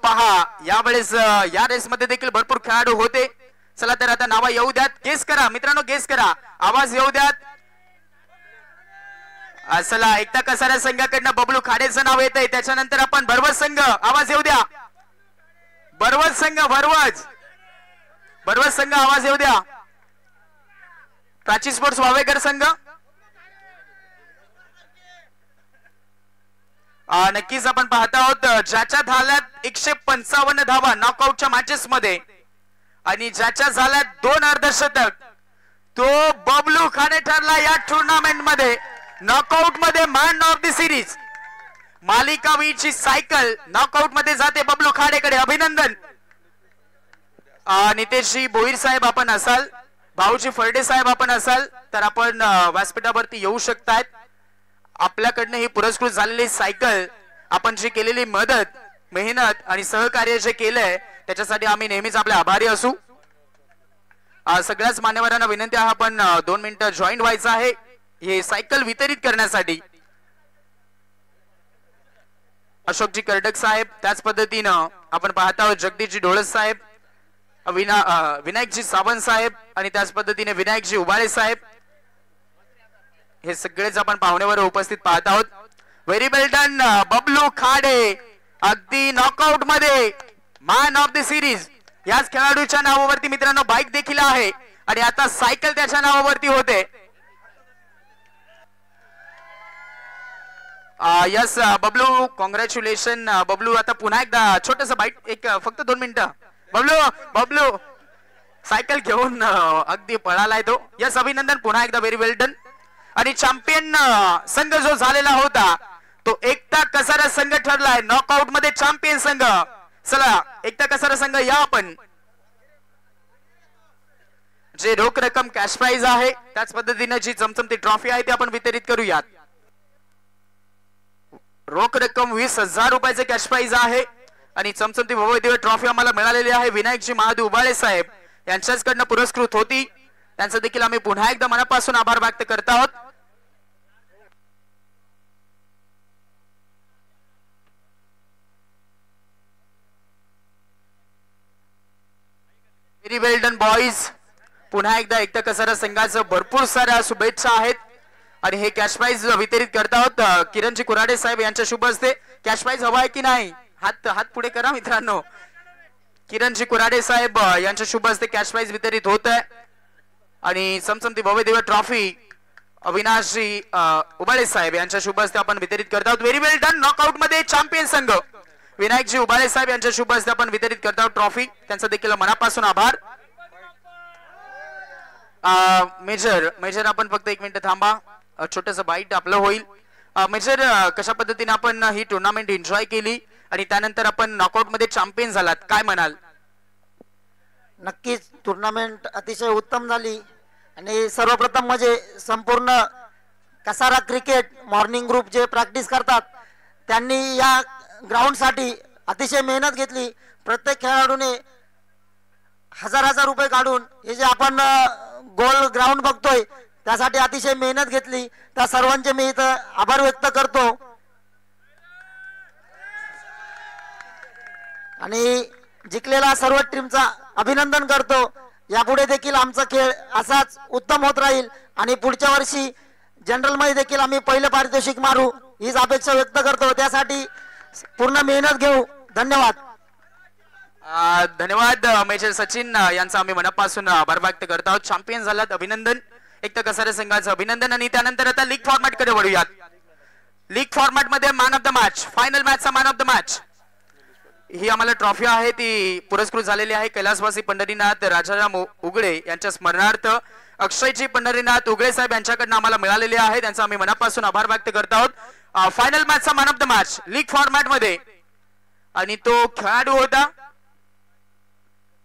पहा, यावेळेस या रेस मध्ये देखील भरपूर खेळाडू होते. चला तर आता नाव येऊ द्यात. गेस करा मित्रांनो, गेस करा, आवाज येऊ द्यात. चला एकता कसारा संघाकडनं बबलू खाडेचं नाव येत आहे. त्याच्यानंतर आपण भरवत संघ, आवाज येऊ द्या. भरवत संघ, भरवत संघ आवाज येऊ द्या. प्राची स्पोर्ट्स वावेकर संघ, नक्कीच आपण पाहत आहोत ज्याच्या झाल्यात 155 धावा नॉकआउटच्या मॅचेस मध्ये आणि ज्याच्या झाल्यात 2 अर्धशतक तो बबलू खाडे ठरला या टुर्नामेंट मध्ये. नॉकआउट मध्ये मॅन ऑफ द सिरीज मालिका वीरची सायकल नॉकआउट मध्ये जाते बबलू खाडेकडे. अभिनंदन. नितेशजी भोईर साहेब आपण असाल, भाऊजी फर्डे साहेब आपण असाल तर आपण व्यासपीठावरती येऊ शकतायत. आपल्याकडनं ही पुरस्कृत झालेली सायकल, आपण जी केलेली मदत, मेहनत आणि सहकार्य जे केलंय त्याच्यासाठी आम्ही नेहमीच आपले आभारी असू. सगळ्याच मान्यवरांना विनंती आहे आपण 2 मिनिटं जॉईन व्हायचं आहे हे सायकल वितरित करण्यासाठी. अशोकजी कर्डक साहेब, त्याच पद्धतीनं आपण पाहत आहोत जगदीशजी ढोळस साहेब, विनायकजी सावंत साहेब आणि त्याच पद्धतीने विनायकजी उबाळे साहेब, हे सगळेच आपण पाहुण्यावर उपस्थित पाहत आहोत. Very well done Bablu Khade, अगदी नॉकआउट मध्ये मॅन ऑफ द सिरीज. याच खेळाडूच्या नावावरती मित्रांनो बाईक देखील आहे आणि आता सायकल त्याच्या नावावरती होते. Yes Bablu, congratulation Bablu. आता पुन्हा एकदा छोटस बाईट, एक फक्त 2 मिनिटं. बबलू सायकल घेऊन अगदी पळालाय तो. यस अभिनंदन पुन्हा एकदा, व्हेरी वेल डन. आणि चॅम्पियन संघ जो झालेला होता तो एकता कसारा संघ ठरलाय नॉकआउट मध्ये चॅम्पियन संघ. चला एकता कसारा संघ या, आपण जे रोख रक्कम कॅश प्राइज आहे त्याच पद्धतीने जी चमचमती ट्रॉफी आहे ती आपण वितरित करूयात. रोख रक्कम 20,000 रुपयाचे कॅश प्राइज आहे आणि चमचमती भव्य ट्रॉफी आम्हाला मिळालेली आहे. विनायकजी महादेव उबाळे साहेब यांच्याचकडनं पुरस्कृत होती. त्यांचा देखील आम्ही पुन्हा एकदा मनापासून आभार व्यक्त करत आहोत. Very well done boys. पुन्हा एकदा एकता कसारा संघाचं भरपूर साऱ्या शुभेच्छा आहेत आणि हे कॅश प्राइज वितरित करत आहोत. किरणजी कुराडे साहेब यांच्या शुभ हस्ते. कॅश प्राइज हवा आहे की नाही? हात पुढे करा मित्रांनो. किरणजी कुराडे साहेब यांच्या शुभ हस्ते कॅश प्राइज वितरित होत आहे आणि चमचमती भव्य ट्रॉफी अविनाशजी उबाळे साहेब यांच्या शुभ हस्ते आपण वितरित करत आहोत. Very well done. नॉकआउट मध्ये चॅम्पियन संघ विनायकजी उबाळे साहेब यांच्या शुभ हस्ते आपण वितरित करत आहोत ट्रॉफी. त्यांचा देखील मनापासून आभार. मेजर आपण फक्त 1 मिनिट थांबा, छोटस बाईट आपलं होईल. मेजर कशा पद्धतीने आपण ही टुर्नामेंट एन्जॉय केली आणि त्यानंतर आपण नॉकआउट मध्ये चॅम्पियन झालात, काय म्हणाल? नक्कीच टुर्नामेंट अतिशय उत्तम झाली आणि सर्वप्रथम म्हणजे संपूर्ण कसारा क्रिकेट मॉर्निंग ग्रुप जे प्रॅक्टिस करतात त्यांनी या ग्राउंड साठी अतिशय मेहनत घेतली. प्रत्येक खेळाडूने हजार रुपये काढून हे जे आपण गोल ग्राउंड बघतोय त्यासाठी अतिशय मेहनत घेतली, त्या सर्वांचे मी इथं आभार व्यक्त करतो. आणि जिंकलेल्या सर्व टीमचा अभिनंदन करतो. यापुढे देखील आमचा खेळ असाच उत्तम होत राहील आणि पुढच्या वर्षी जनरल मध्ये देखील आम्ही पहिलं पारितोषिक मारू हीच अपेक्षा व्यक्त करतो. त्यासाठी पूर्ण मेहनत घेऊ. धन्यवाद. धन्यवाद मेजर सचिन यांचा आम्ही मनापासून आभार व्यक्त करत आहोत. चॅम्पियन झालात, अभिनंदन. एक तर कसारे संघाचं अभिनंदन. आणि त्यानंतर आता लीग फॉर्मॅट कडे वळूयात. लीग फॉर्मॅट मध्ये man of the match, final मॅचचा मॅन ऑफ द मॅच ही आम्हाला ट्रॉफी आहे ती पुरस्कृत झालेली आहे. कैलासवासी पंढरीनाथ राजाराम उगळे यांच्या स्मरणार्थ अक्षयजी पंढरीनाथ उगळे साहेब यांच्याकडनं आम्हाला मिळालेले आहे. त्यांचा आम्ही मनापासून आभार व्यक्त करत आहोत. फायनल मॅचचा man of the match league format मध्ये, आणि तो खेळाडू होता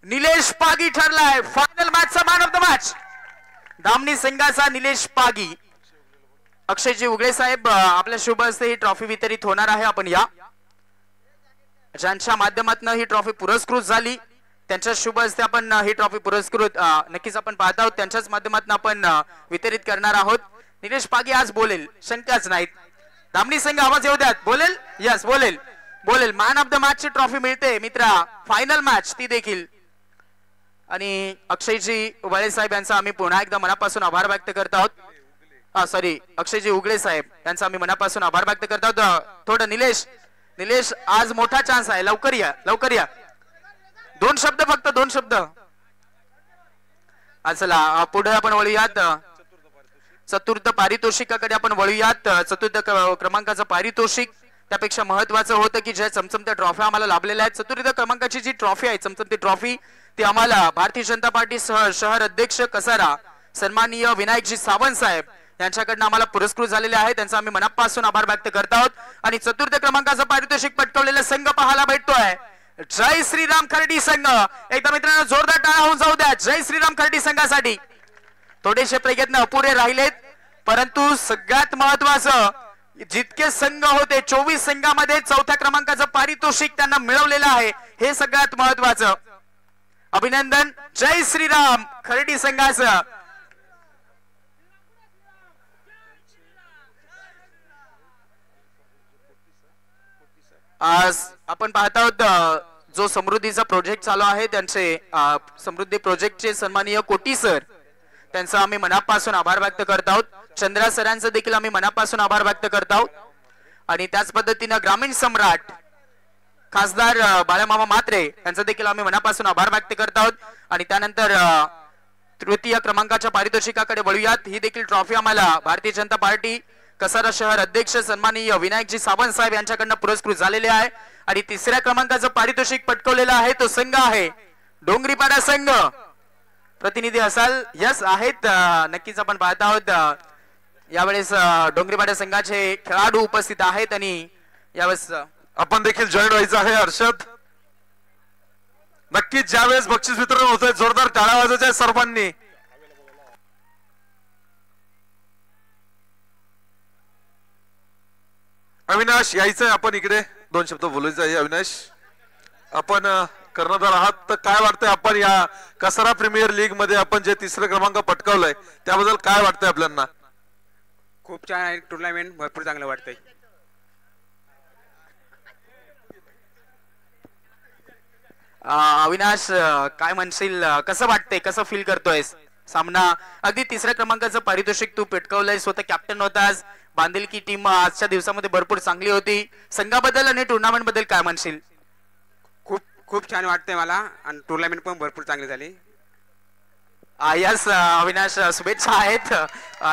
निलेश पागी ठरलाय. फायनल मॅचचा man of the match Dhamani संघाचा निलेश पागी. अक्षयजी उगळे साहेब आपल्या शुभ हस्ते ही ट्रॉफी वितरित होणार आहे. आपण या ज्यांच्या माध्यमातून ही ट्रॉफी पुरस्कृत झाली त्यांच्या शुभ हस्ते आपण ही ट्रॉफी पुरस्कृत नक्कीच आपण पाहत आहोत. त्यांच्याच माध्यमातून आपण वितरित करणार आहोत. निलेश पागी आज बोलेल, शंकाच नाहीत. धामणी संघ आवाज येऊ द्यात. बोलेल, यस बोलेल, बोलेल. मॅन ऑफ द मॅच ची ट्रॉफी मिळते मित्रा, फायनल मॅच ती देखील. आणि अक्षयजी उगळे साहेब यांचा आम्ही पुन्हा एकदा मनापासून आभार व्यक्त करत आहोत. सॉरी, अक्षयजी उगळे साहेब यांचा आम्ही मनापासून आभार व्यक्त करत आहोत. थोडं निलेश आज मोठा चान्स आहे, लवकर या, लवकर या. 2 शब्द फक्त, 2 शब्द. चला पुढे आपण वळूयात. चतुर्थ पारितोषिकाकडे आपण वळूयात. चतुर्थ क्रमांकाचं पारितोषिक त्यापेक्षा महत्वाचं होतं की ज्या चमचमत्या ट्रॉफी आम्हाला लाभलेल्या आहेत. चतुर्थ क्रमांकाची जी ट्रॉफी आहे, चमचमती ट्रॉफी, ती आम्हाला भारतीय जनता पार्टी शहर अध्यक्ष कसारा सन्माननीय विनायकजी सावंत साहेब यांच्याकडनं आम्हाला पुरस्कृत झालेले आहे. त्यांचा आम्ही मनापासून आभार व्यक्त करत आहोत. आणि चतुर्थ क्रमांकाचं पारितोषिक पटकावलेला संघ पाहायला भेटतोय जय श्रीराम खर्डी संघ. एकदा मित्रांनो जोरदार टाळ्या होऊन जाऊ द्या जय श्रीराम खर्डी संघासाठी. थोडेसे प्रयत्न अपुरे राहिलेत, परंतु सगळ्यात महत्वाचं जितके संघ होते 24 संघामध्ये चौथ्या क्रमांकाचं पारितोषिक त्यांना मिळवलेलं आहे, हे सगळ्यात महत्वाचं. अभिनंदन जय श्रीराम खर्डी संघाचं. आज आपण पाहत आहोत जो समृद्धीचा प्रोजेक्ट चालू आहे त्यांचे समृद्धी प्रोजेक्टचे सन्माननीय कोटी सर, त्यांचा आम्ही मनापासून आभार व्यक्त करत आहोत. चंद्रा सरांचा देखील आम्ही मनापासून आभार व्यक्त करत आहोत. आणि त्याच पद्धतीने ग्रामीण सम्राट खासदार बाळामामा म्हात्रे यांचा देखील आम्ही मनापासून आभार व्यक्त करत आहोत. आणि त्यानंतर तृतीय क्रमांकाच्या पारितोषिकाकडे वळूयात. ही देखील ट्रॉफी आम्हाला भारतीय जनता पार्टी कसारा शहर अध्यक्ष सन्माननीय विनायकजी सावंत साहेब यांच्याकडनं पुरस्कृत झालेले आहे. आणि तिसऱ्या क्रमांकाचं पारितोषिक पटकवलेलं आहे तो संघ आहे डोंगरीपाडा संघ. प्रतिनिधी असाल, यस आहेत, नक्कीच आपण पाहत आहोत. यावेळेस डोंगरीपाडा संघाचे खेळाडू उपस्थित आहेत आणि यावेळेस आपण देखील जॉईन व्हायचं आहे. हर्षद, नक्कीच ज्यावेळेस बक्षीस वितरण होतंय जोरदार टाळ्या वाजवायच्या सर्वांनी. अविनाश यायचंय आपण इकडे, 2 शब्द बोलायचं आहे. अविनाश, आपण कर्णधार आहात, तर काय वाटतंय आपण या कसारा प्रीमियर लीग मध्ये आपण जे 3रा क्रमांक पटकावलाय त्याबद्दल काय वाटतंय आपल्याला? खूप छान आहे टुर्नामेंट, भरपूर चांगलं वाटतंय. अविनाश काय म्हणशील, कसं वाटतंय, कसं फील करतोय सामना? अगदी 3ऱ्या क्रमांकाचं पारितोषिक तू पटकावलंय, स्वतः कॅप्टन होतास. बांधिलकी टीम आजच्या दिवसामध्ये भरपूर चांगली होती. संघाबद्दल आणि टुर्नामेंट बद्दल काय म्हणशील? खूप छान वाटतंय मला आणि टुर्नामेंट पण भरपूर चांगली झाली. यस अविनाश, शुभेच्छा आहेत.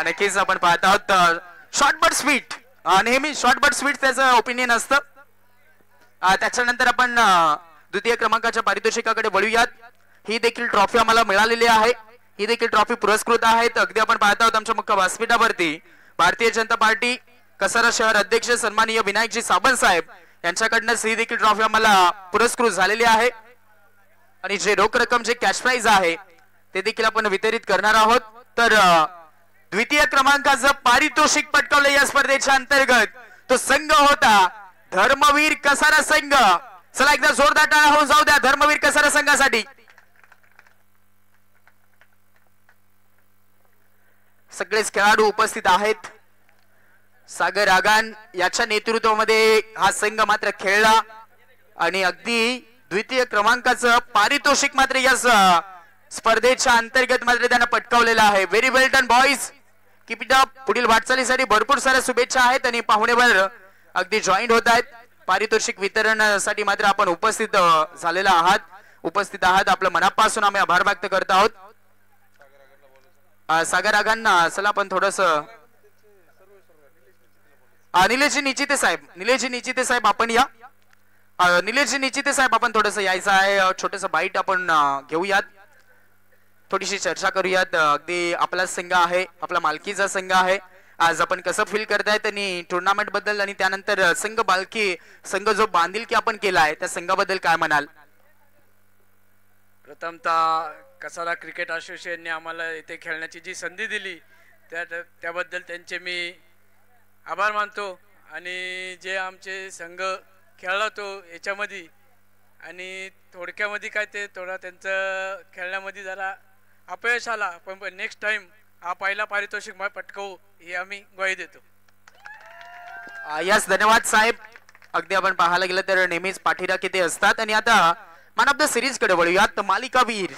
नक्कीच आपण पाहत आहोत शॉर्ट बट स्वीट, नेहमी शॉर्ट बट स्वीट त्याचं ओपिनियन असतं. त्याच्यानंतर आपण द्वितीय क्रमांकाच्या पारितोषिकाकडे वळूयात. ही देखील ट्रॉफी आम्हाला मिळालेली आहे, ही देखील ट्रॉफी पुरस्कृत आहेत. अगदी आपण पाहत आहोत आमच्या मुख्य व्यासपीठावरती भारतीय जनता पार्टी कसारा शहर अध्यक्ष सन्माननीय विनायकजी सावंत साहेब यांच्याकडनं ही देखील ट्रॉफी आम्हाला पुरस्कृत झालेली आहे. आणि जे रोख रक्कम जे कॅश प्राइज आहे ते देखील आपण वितरित करणार आहोत. तर द्वितीय क्रमांकाचं पारितोषिक पटकावलं या स्पर्धेच्या अंतर्गत तो संघ होता धर्मवीर कसारा संघ. चला एकदा जोरदार टाळ्या होऊन जाऊ द्या धर्मवीर कसारा संघासाठी. सगळेच खेळाडू उपस्थित आहेत. सागर आगान याच्या नेतृत्वामध्ये हा संघ मात्र खेळला आणि अगदी द्वितीय क्रमांकाचं पारितोषिक मात्र या स्पर्धेच्या अंतर्गत मात्र त्यांना पटकावलेलं आहे. Very well done boys, keep it up. पुढील वाटचालीसाठी भरपूर साऱ्या शुभेच्छा आहेत आणि पाहुणेवर अगदी जॉईंट होत आहेत. पारितोषिक वितरणासाठी मात्र आपण उपस्थित झालेला आहात. आपलं मनापासून आम्ही आभार व्यक्त करत आहोत. सागर आगांना चला आपण थोडस निलेशजी निचिते साहेब आपण या. निलेशजी निचिते साहेब आपण थोडस यायचं आहे. छोटस बाईट आपण घेऊयात, थोडीशी चर्चा करूयात. अगदी आपला संघ आहे, आपला मालकीचा संघ आहे. आज आपण कसं फील करतायत आणि टुर्नामेंट बद्दल आणि त्यानंतर संघ जो बांधिलकी आपण केला आहे त्या संघाबद्दल काय म्हणाल? प्रथमतः कसारा क्रिकेट असोसिएशनने आम्हाला इथे खेळण्याची जी संधी दिली त्याबद्दल त्यांचे मी आभार मानतो. आणि जे आमचे संघ खेळला तो याच्यामध्ये आणि थोडक्यामध्ये काय ते थोडा त्यांचं खेळण्यामध्ये जरा अपयश आला, पण नेक्स्ट टाइम हा पहिला पारितोषिक पटकावू हे आम्ही ग्वाही देतो. यस, धन्यवाद साहेब. अगदी आपण पाहायला गेलं तर नेहमीच पाठीराखे ते असतात. आणि आता मॅन ऑफ द सिरीज कडे वळूयात. मालिकावीर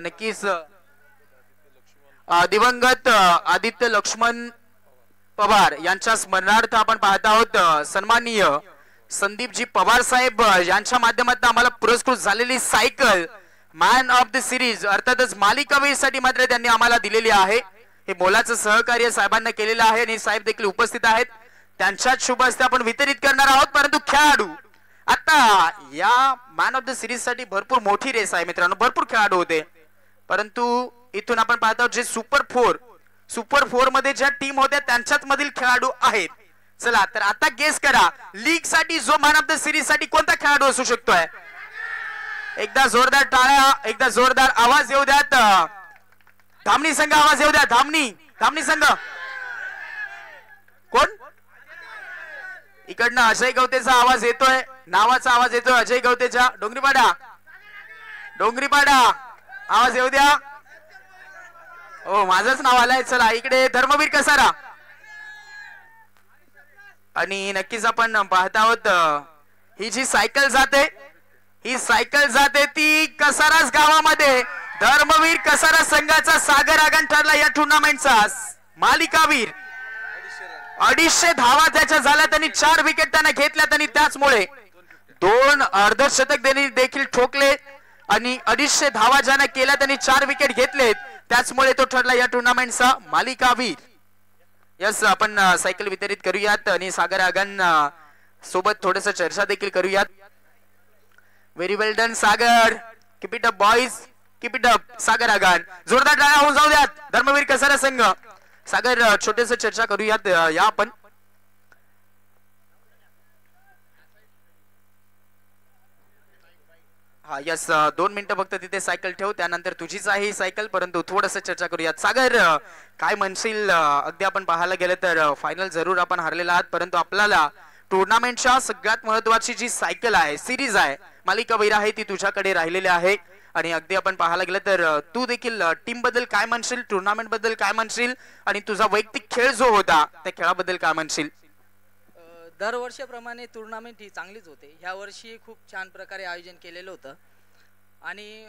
नक्कीच दिवंगत आदित्य लक्ष्मण पवार यांच्या स्मरणार्थ आपण पाहत आहोत सन्माननीय संदीपजी पवार साहेब यांच्या माध्यमातून आम्हाला पुरस्कृत झालेली cycle man of the series अर्थातच मालिकावीर साठी मात्र त्यांनी आम्हाला दिलेली आहे. हे मोलाचं सहकार्य साहेबांना केलेलं आहे आणि साहेब देखील उपस्थित आहेत. त्यांच्याच शुभ हस्ते आपण वितरित करणार आहोत. परंतु खेळाडू आता या मॅन ऑफ द सिरीज साठी भरपूर मोठी रेस आहे मित्रांनो, भरपूर खेळाडू होते. परंतु इथून आपण पाहत आहोत जे सुपर फोर मध्ये ज्या टीम होत्या त्यांच्याच मधील खेळाडू आहेत. चला तर आता गेस करा लीग साठी जो मॅन ऑफ द सिरीज साठी कोणता खेळाडू असू शकतोय? एकदा जोरदार टाळ्या, एकदा जोरदार आवाज येऊ द्यात. धामणी संघ आवाज येऊ द्या. धामणी संघ कोण? इकडनं अजय गवतेचा आवाज येतोय, नावाचा आवाज येतोय अजय गवतेच्या. डोंगरीपाडा आवाज येऊ द्या. हो माझंच नाव आलंय. चला इकडे धर्मवीर कसारा. आणि नक्कीच आपण पाहत आहोत ही जी सायकल जाते ती कसाराच गावामध्ये. धर्मवीर कसारा संघाचा सागर आगान ठरला या टुर्नामेंटचा मालिकावीर. 250 धावा त्याच्या झाल्या, त्यांनी 4 विकेट त्यांना घेतल्यात आणि त्याचमुळे 2 अर्धशतक देखील ठोकले आणि 250 धावा ज्याने केल्या त्यांनी 4 विकेट घेतलेत, त्याचमुळे तो ठरला या टुर्नामेंटचा मालिकावीर. यस, आपण सायकल वितरित करूयात आणि सागर आगान सोबत थोडस चर्चा देखील करूयात. Very well done Sagar, keep it up boys, keep it up. Sagar आगान जोरदार टाळ्या होऊन जाऊ द्यात. धर्मवीर कसारा संघ. सागर छोटेस चर्चा करूयात या आपण. हा यस, 2 मिनिटं फक्त तिथे सायकल ठेव, त्यानंतर तुझीच आहे ही सायकल. परंतु थोडस चर्चा करूयात. सागर काय म्हणशील? अगदी आपण पाहायला गेलं तर फायनल जरूर आपण हरलेला आहात, परंतु आपल्याला टुर्नामेंटच्या सगळ्यात महत्वाची जी सायकल आहे, सिरीज आहे, मालिकावीर आहे, ती तुझ्याकडे राहिलेली आहे. आणि अगदी आपण पाहायला गेलं तर तू देखील टीम बद्दल काय म्हणशील, टुर्नामेंट बद्दल काय म्हणशील आणि तुझा वैयक्तिक खेळ जो होता त्या खेळाबद्दल काय म्हणशील? दरवर्षीप्रमाणे टुर्नामेंट ही चांगलीच होते. ह्या वर्षी खूप छान प्रकारे आयोजन केलेलं होतं आणि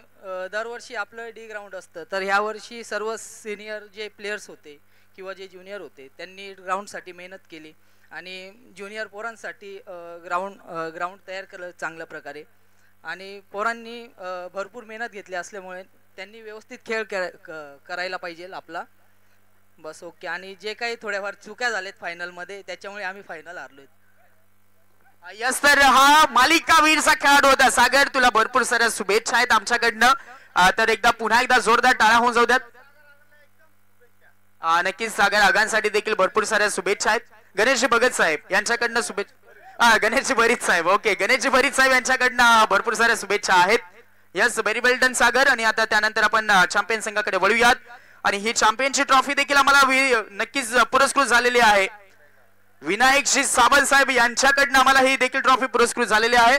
दरवर्षी आपलं डी ग्राउंड असतं, तर ह्या वर्षी सर्व सिनियर जे प्लेयर्स होते किंवा जे ज्युनियर होते त्यांनी ग्राउंडसाठी मेहनत केली आणि ज्युनियर पोरांसाठी ग्राउंड तयार केलं चांगल्या प्रकारे आणि पोरांनी भरपूर मेहनत घेतली असल्यामुळे त्यांनी व्यवस्थित खेळ करायला पाहिजे आपला. बस ओके. आणि जे काही थोड्याफार चुक्या झाल्यात फायनलमध्ये त्याच्यामुळे आम्ही फायनल हारलोय. यस, तर हा मालिकावीरचा खेळाडू होता सागर. तुला भरपूर साऱ्या शुभेच्छा आहेत आमच्याकडनं. तर पुन्हा एकदा जोरदार टाळ्या होऊन जाऊ द्यात. नक्कीच सागर आगांसाठी देखील भरपूर साऱ्या शुभेच्छा आहेत. गणेशजी भगत साहेब यांच्याकडनं शुभेच्छा. गणेशजी भरीत साहेब, ओके, गणेशजी भरीत साहेब यांच्याकडनं भरपूर साऱ्या शुभेच्छा आहेत. यस, व्हेरी वेल डन सागर. आणि आता त्यानंतर आपण चॅम्पियन संघाकडे वळूयात आणि ही चॅम्पियनची ट्रॉफी देखील आम्हाला नक्कीच पुरस्कृत झालेली आहे. विनायकजी सावंत साहेब यांच्याकडनं आम्हाला ही देखील ट्रॉफी पुरस्कृत झालेली आहे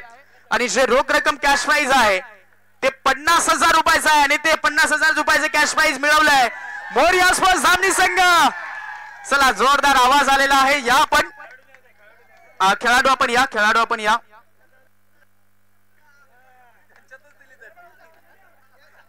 आणि जे रोख रक्कम कॅश प्राइज आहे ते 50,000 रुपयाचं आहे आणि ते 50,000 रुपयाचं कॅश प्राइज मिळवलंय मोरिया स्पोर्ट्स धामणी संघ. चला जोरदार आवाज आलेला आहे. या आपण खेळाडू आपण या.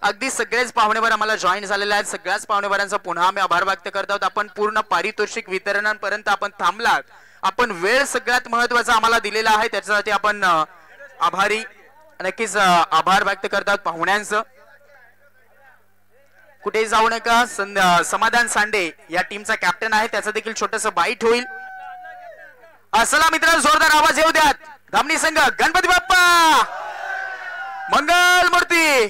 अगदी सगळेच पाहुणेवर आम्हाला जॉईन झालेले आहेत. सगळ्याच पाहुणेवरांचा पुन्हा आम्ही आभार व्यक्त करत आहोत. आपण पूर्ण पारितोषिक वितरणापर्यंत आपण थांबलात. आपण वेळ सगळ्यात महत्वाचा आम्हाला दिलेला आहे, त्याच्यासाठी आपण आभारी, नक्कीच आभार व्यक्त करतात पाहुण्यांचं. कुठेही जाऊ नका. समाधान सांडे या टीमचा कॅप्टन आहे, त्याचं देखील छोटस बाईट होईल. असला मित्रांनो जोरदार आवाज येऊ द्यात. धामणी संघ गणपती बाप्पा मंगल मूर्ती.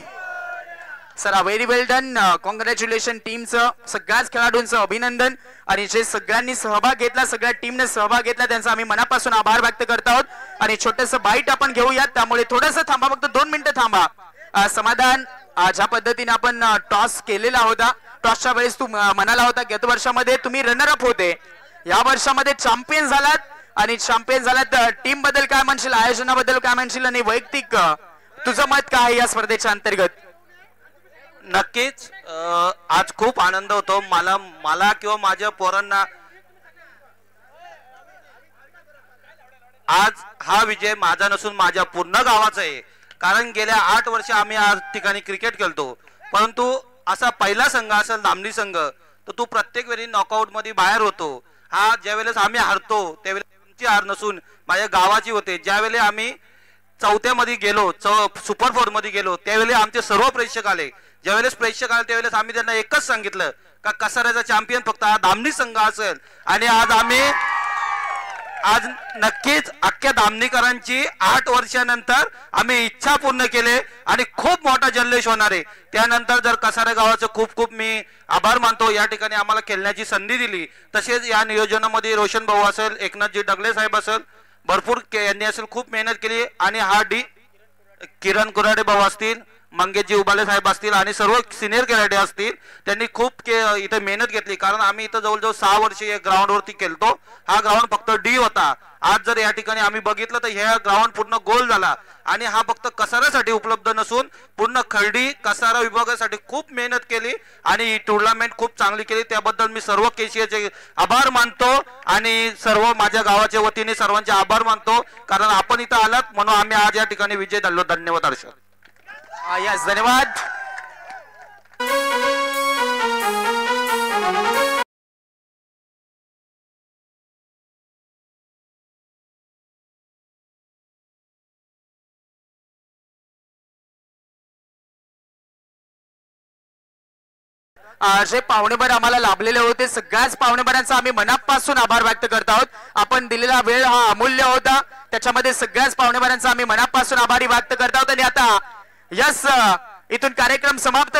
Sir very well done. Congratulation टीमचं, सगळ्याच खेळाडूंचं अभिनंदन. आणि जे सगळ्यांनी सहभाग घेतला, सगळ्या टीमने सहभाग घेतला, त्यांचा आम्ही मनापासून आभार व्यक्त करत आहोत. आणि छोटस बाईट आपण घेऊयात, त्यामुळे थोडस थांबा, फक्त 2 मिनिटं थांबा. समाधान, ज्या पद्धतीने आपण टॉस केलेला होता, टॉसच्या वेळेस तू म्हणाला होता गत वर्षामध्ये तुम्ही रनर अप होते, या वर्षामध्ये चॅम्पियन झालात. आणि चॅम्पियन झालात, टीम बद्दल काय म्हणशील, आयोजनाबद्दल काय म्हणशील, आणि वैयक्तिक तुझं मत काय या स्पर्धेच्या अंतर्गत? नक्कीच आज खूप आनंद होतो मला किंवा माझ्या पोरांना. आज हा विजय माझा नसून माझ्या पूर्ण गावाचा आहे. कारण गेल्या 8 वर्ष आम्ही आज ठिकाणी क्रिकेट खेळतो, परंतु असा पहिला संघ असेल धामणी संघ, तर तू प्रत्येक वेळी नॉकआउट मध्ये बाहेर होतो. हा ज्यावेळेस आम्ही हारतो त्यावेळेस आमची हार नसून माझ्या गावाची होते. ज्यावेळी आम्ही 4थ्या मध्ये गेलो, सुपर 4 मध्ये गेलो, त्यावेळी आमचे सर्व प्रेक्षक आले. ज्यावेळेस प्रेक्षक आले त्यावेळेस आम्ही त्यांना एकच सांगितलं का कसाऱ्याचा चॅम्पियन फक्त हा धामणी संघ असेल. आणि आज नक्कीच अख्ख्या धामणीकरांची 8 वर्षानंतर आम्ही इच्छा पूर्ण केले आणि खूप मोठा जल्लोष होणार आहे. त्यानंतर जर कसारा गावाचं खूप खूप मी आभार मानतो, या ठिकाणी आम्हाला खेळण्याची संधी दिली. तसेच या नियोजनामध्ये रोशन भाऊ असेल, एकनाथजी डगले साहेब असेल, भरपूर यांनी असेल खूप मेहनत केली. आणि हा किरण कुराडे भाऊ असतील, मंगेशजी उबाले साहेब असतील आणि सर्व सिनियर खेळाडू असतील, त्यांनी खूप इथे मेहनत घेतली. कारण आम्ही इथं जवळजवळ 6 वर्ष या ग्राउंड वरती खेळतो. हा ग्राउंड फक्त डी होता. आज जर या ठिकाणी आम्ही बघितलं तर हे ग्राउंड पूर्ण गोल झाला. आणि हा फक्त कसाऱ्यासाठी उपलब्ध नसून पूर्ण खर्डी कसारा विभागासाठी खूप मेहनत केली आणि ही टुर्नामेंट खूप चांगली केली. त्याबद्दल मी सर्व केसीचे आभार मानतो आणि सर्व माझ्या गावाच्या वतीने सर्वांचे आभार मानतो. कारण आपण इथं आलात म्हणून आम्ही आज या ठिकाणी विजय झालो. धन्यवाद हर्षद. यस, धन्यवाद. जे पाहुणेभर आम्हाला लाभलेले होते, सगळ्याच पाहुणेभरांचा आम्ही मनापासून आभार व्यक्त करत आहोत. आपण दिलेला वेळ हा अमूल्य होता, त्याच्यामध्ये सगळ्याच पाहुणेभरांचा आम्ही मनापासून आभारी व्यक्त करत आहोत. आणि आता यस, इथून कार्यक्रम समाप्त